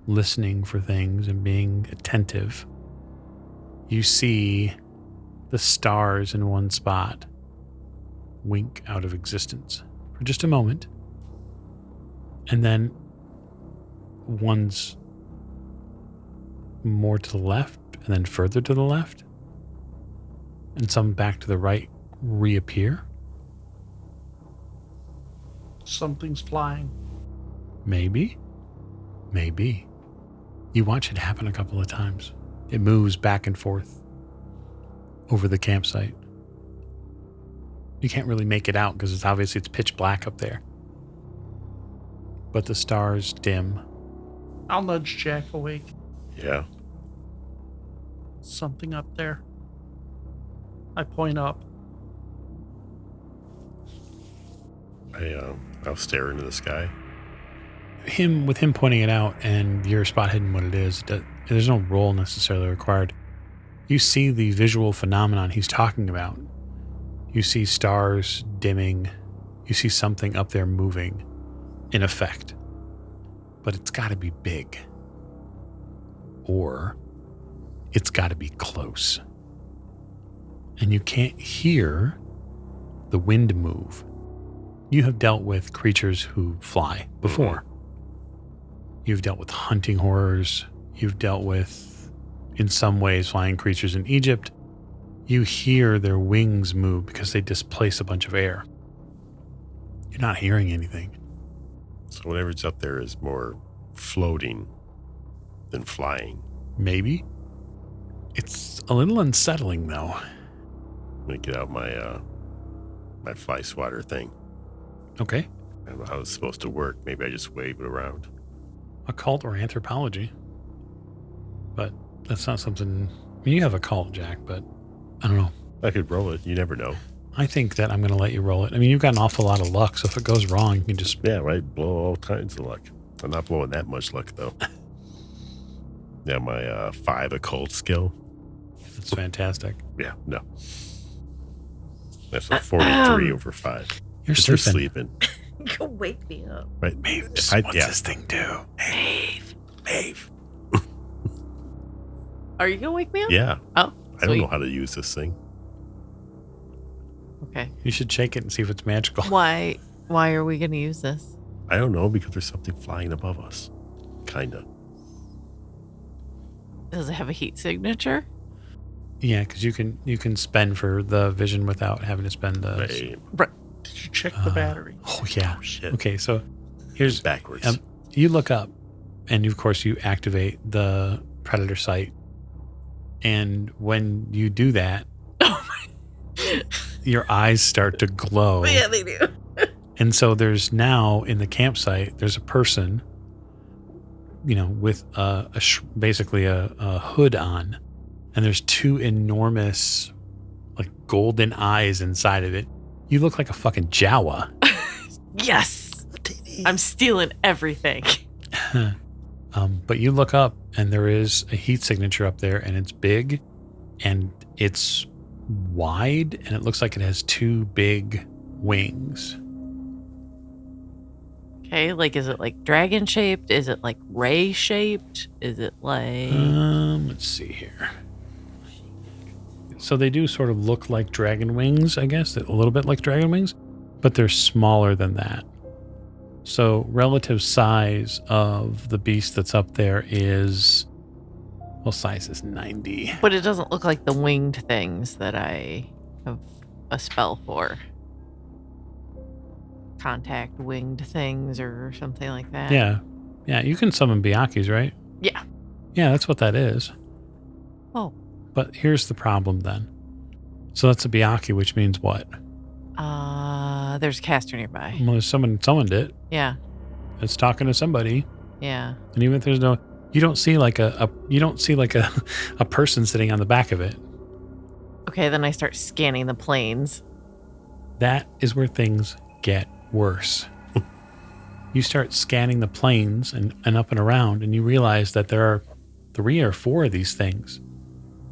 listening for things and being attentive, you see the stars in one spot wink out of existence for just a moment. And then one's more to the left and then further to the left, and some back to the right reappear. Something's flying. Maybe. You watch it happen a couple of times. It moves back and forth over the campsite. You can't really make it out because it's pitch black up there. But the stars dim. I'll nudge Jack awake. Yeah. Something up there. I point up. I'll stare into the sky. With him pointing it out and your spot hidden what it is, there's no roll necessarily required. You see the visual phenomenon he's talking about. You see stars dimming. You see something up there moving in effect. But it's got to be big. Or it's got to be close. And you can't hear the wind move. You have dealt with creatures who fly before. You've dealt with hunting horrors. You've dealt with, in some ways, flying creatures in Egypt. You hear their wings move because they displace a bunch of air. You're not hearing anything. So whatever's up there is more floating than flying. Maybe. It's a little unsettling, though. I'm going to get out my fly swatter thing. Okay. I don't know how it's supposed to work. Maybe I just wave it around. Occult or anthropology. But that's not something... I mean, you have occult, Jack, but I don't know. I could roll it. You never know. I think that I'm going to let you roll it. I mean, you've got an awful lot of luck, so if it goes wrong, you can just... Yeah, right. Blow all kinds of luck. I'm not blowing that much luck, though. Yeah, my 5 occult skill. That's fantastic. Yeah, no. That's a 43 over 5. You're They're sleeping. Go wake me up. Right. What's this thing do? Maeve. Are you gonna wake me up? Yeah. Oh, I don't know sweet. how to use this thing. Okay. You should shake it and see if it's magical. Why are we gonna use this? I don't know, because there's something flying above us. Kinda. Does it have a heat signature? Yeah, because you can spend for the vision without having to spend the. Right. Did you check the battery? Oh yeah. Oh, shit. Okay, so here's Backwards. you look up, and of course you activate the predator sight, and when you do that, your eyes start to glow. Yeah, they do. And so there's now in the campsite, there's a person, with basically a hood on, and there's two enormous, like golden eyes inside of it. You look like a fucking Jawa. Yes. I'm stealing everything. But you look up, and there is a heat signature up there, and it's big, and it's wide, and it looks like it has two big wings. Okay, like, is it like dragon shaped? Is it like ray shaped? Is it like Let's see here. So they do sort of look like dragon wings, I guess, a little bit like dragon wings, but they're smaller than that. So relative size of the beast that's up there is, well, size is 90. But it doesn't look like the winged things that I have a spell for. Contact winged things or something like that. Yeah. Yeah, you can summon Byakhis, right? Yeah. Yeah, that's what that is. Oh. But here's the problem then. So that's a Byakhi, which means what? There's a caster nearby. Well, someone summoned it. Yeah. It's talking to somebody. Yeah. And even if there's no, you don't see like a person sitting on the back of it. Okay, then I start scanning the planes. That is where things get worse. You start scanning the plains and up and around, and you realize that there are 3 or 4 of these things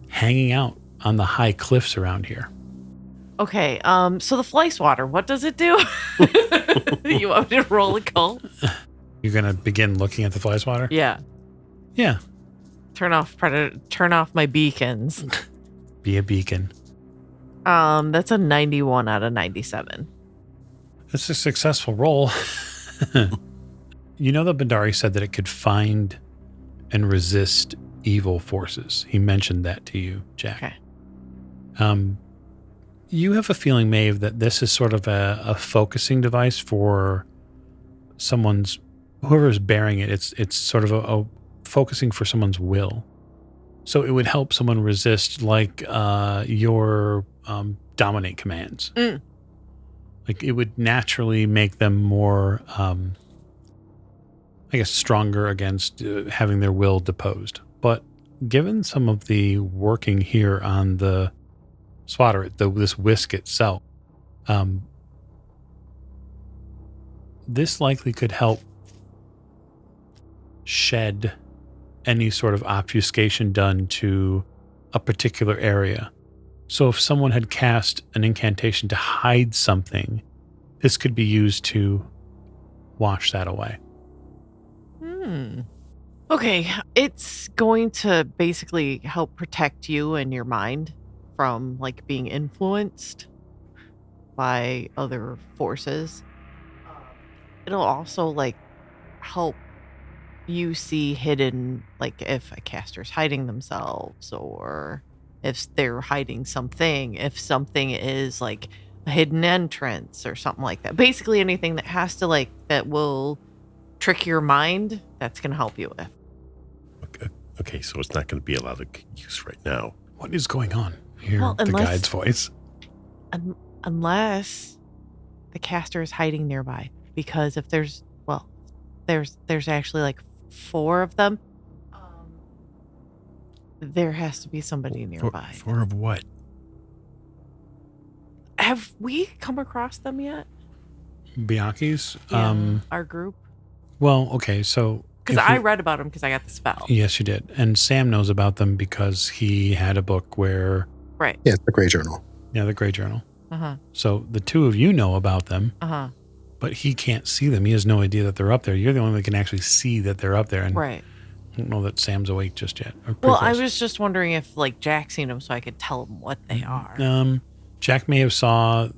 hanging out on the high cliffs around here. Okay, so the fly swatter, what does it do? You want me to roll a cult? You're going to begin looking at the fly swatter? Yeah. Yeah. Turn off my beacons. Be a beacon. That's a 91 out of 97. That's a successful roll. You know that Bandari said that it could find and resist evil forces. He mentioned that to you, Jack. Okay. You have a feeling, Maeve, that this is sort of a focusing device for whoever is bearing it. It's sort of a focusing for someone's will. So it would help someone resist like your dominate commands. Mm. Like it would naturally make them more, I guess, stronger against having their will deposed. But given some of the working here on the swatter, this whisk itself, this likely could help shed any sort of obfuscation done to a particular area. So if someone had cast an incantation to hide something, this could be used to wash that away. Okay, it's going to basically help protect you and your mind from like being influenced by other forces. It'll also like help you see hidden, like if a caster's hiding themselves or if they're hiding something, if something is like a hidden entrance or something like that. Basically anything that has to like, that will trick your mind, that's going to help you with. Okay, so it's not going to be a lot of use right now. What is going on? Hear Well, the guide's voice. Unless the caster is hiding nearby, because if there's actually like 4 of them, there has to be somebody nearby. 4 of what? Have we come across them yet? Byakhis? Our group? Well, okay, so... Because I read about them because I got the spell. Yes, you did. And Sam knows about them because he had a book where... Right. Yeah, the Gray Journal. Yeah, the Gray Journal. Uh-huh. So the 2 of you know about them, Uh-huh. but he can't see them. He has no idea that they're up there. You're the only one that can actually see that they're up there. And Right. I don't know that Sam's awake just yet. Or pretty Well, I close. was just wondering if like Jack seen them so I could tell him what they are. Jack may have saw.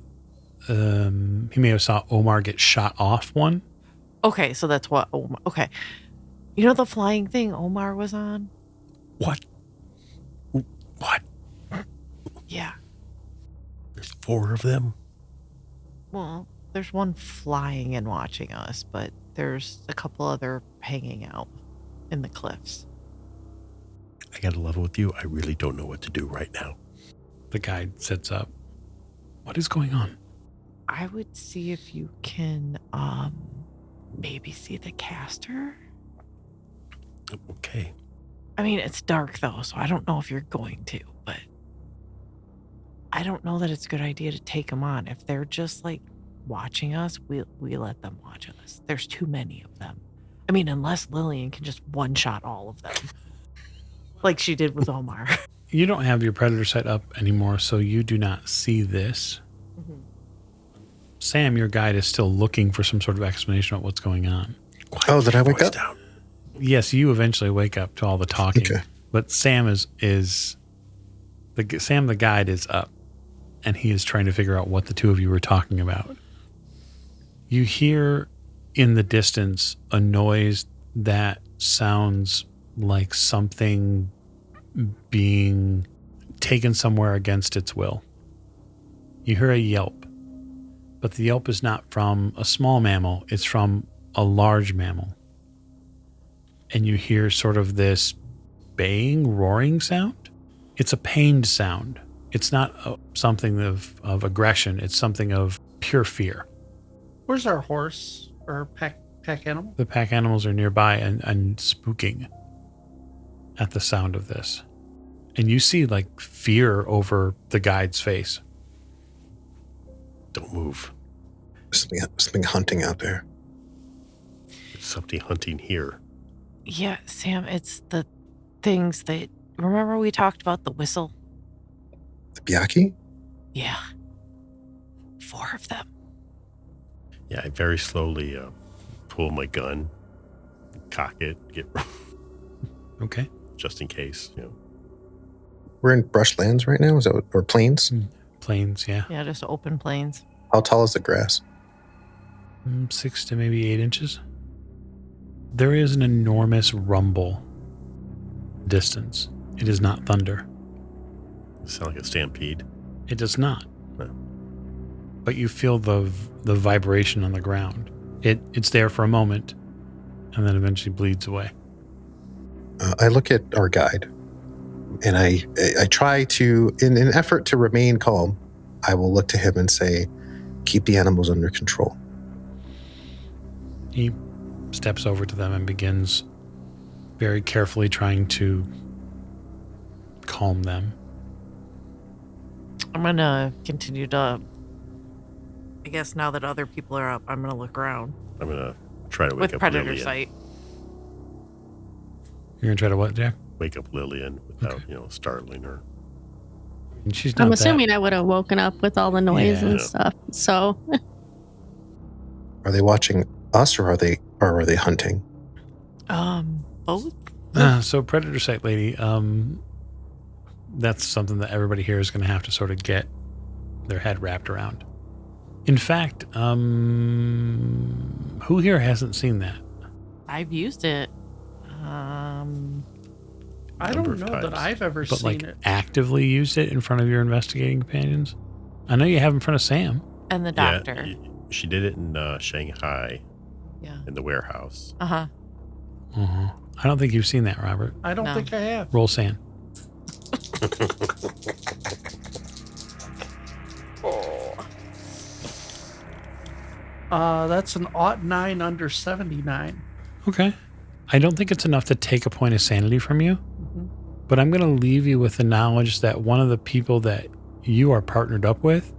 He may have saw Omar get shot off one. Okay, so that's what Omar. Okay, you know the flying thing Omar was on? What? What? Yeah. There's 4 of them? Well, there's one flying and watching us, but there's a couple other hanging out in the cliffs. I got to level with you. I really don't know what to do right now. The guide sits up. What is going on? I would see if you can maybe see the caster. Okay. I mean, it's dark though, so I don't know if you're going to, but I don't know that it's a good idea to take them on. If they're just like watching us, we let them watch us. There's too many of them. I mean, unless Lillian can just one-shot all of them. Like she did with Omar. You don't have your predator sight up anymore, so you do not see this. Mm-hmm. Sam, your guide, is still looking for some sort of explanation about what's going on. Oh, did I wake up? Down. Yes, you eventually wake up to all the talking, Okay. but Sam Sam the guide is up, and he is trying to figure out what the two of you were talking about. You hear in the distance a noise that sounds like something being taken somewhere against its will. You hear a yelp, but the yelp is not from a small mammal, it's from a large mammal. And you hear sort of this baying, roaring sound. It's a pained sound. It's not something of aggression. It's something of pure fear. Where's our horse or pack animal? The pack animals are nearby and spooking at the sound of this. And you see like fear over the guide's face. Don't move. Something hunting out there. There's something hunting here. Yeah, Sam, it's the things that... Remember we talked about the whistle? The Byaki? Yeah. 4 of them. Yeah, I very slowly pull my gun, cock it, get Okay. just in case, We're in brushlands right now, is that what, or plains? Plains, yeah. Yeah, just open plains. How tall is the grass? 6 to maybe 8 inches. There is an enormous rumble distance. It is not thunder. Sound like a stampede. It does not. No. But you feel the vibration on the ground. It's there for a moment, and then eventually bleeds away. I look at our guide, and I try to, in an effort to remain calm, I will look to him and say, keep the animals under control. He steps over to them and begins very carefully trying to calm them. I'm going to continue to... I guess now that other people are up, I'm going to look around. I'm going to try to wake With up predator Lillian. sight. You're going to try to what, Jack? Wake up Lillian without, Okay. Startling her. And she's not I'm that- assuming I would have woken up with all the noise Yeah. and stuff. So Are they watching us, or are they hunting? Both? So predator sight lady, that's something that everybody here is going to have to sort of get their head wrapped around. In fact, who here hasn't seen that? I've used it. I Number don't of know that times. I've ever But seen like it. actively used it in front of your investigating companions? I know you have in front of Sam. And the doctor. Yeah, she did it in Shanghai Yeah. in the warehouse. Uh-huh. Uh-huh. I don't think you've seen that, Robert. I don't No. think I have. Roll sand. That's an 9 under 79. Okay. I don't think it's enough to take a point of sanity from you, Mhm. but I'm going to leave you with the knowledge that one of the people that you are partnered up with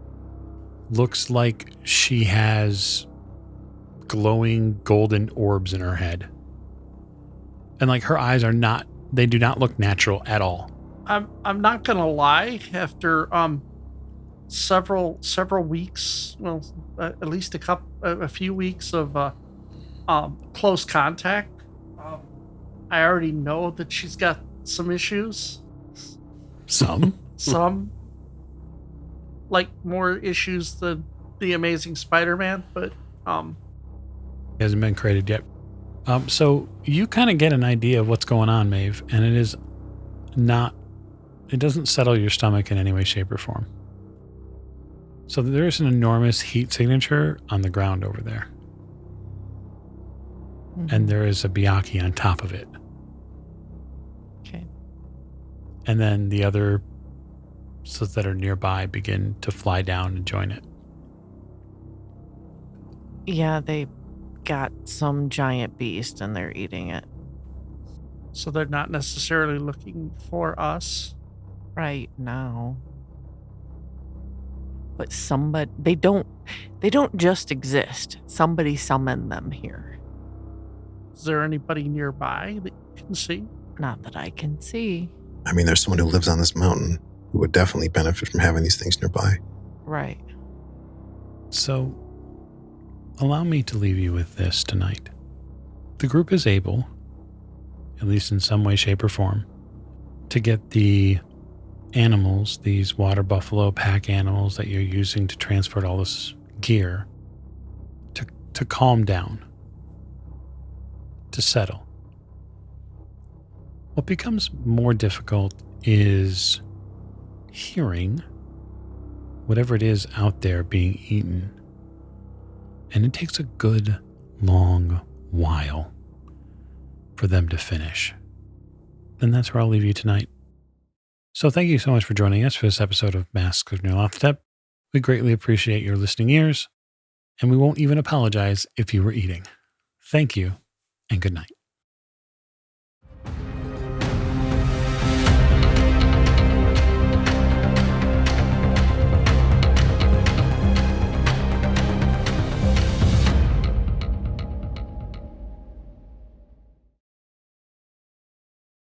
looks like she has glowing golden orbs in her head. And like her eyes they do not look natural at all. I'm not gonna lie. After several weeks, well, at least a few weeks of close contact, I already know that she's got some issues. Some? Some. Like more issues than the Amazing Spider-Man, but Hasn't been created yet. So you kind of get an idea of what's going on, Maeve, and it doesn't settle your stomach in any way, shape, or form. So there's an enormous heat signature on the ground over there. And there is a Byakhee on top of it. Okay. And then the other that are nearby begin to fly down and join it. Yeah, they got some giant beast and they're eating it. so they're not necessarily looking for us. Right now. But they don't just exist. Somebody summoned them here. Is there anybody nearby that you can see? Not that I can see. I mean, there's someone who lives on this mountain who would definitely benefit from having these things nearby. Right. So, allow me to leave you with this tonight. The group is able, at least in some way, shape, or form, to get the animals, these water buffalo pack animals that you're using to transport all this gear, to calm down, to settle. What becomes more difficult is hearing whatever it is out there being eaten. And it takes a good long while for them to finish. And that's where I'll leave you tonight. So thank you so much for joining us for this episode of Masks of Nyarlathotep. We greatly appreciate your listening ears, and we won't even apologize if you were eating. Thank you, and good night.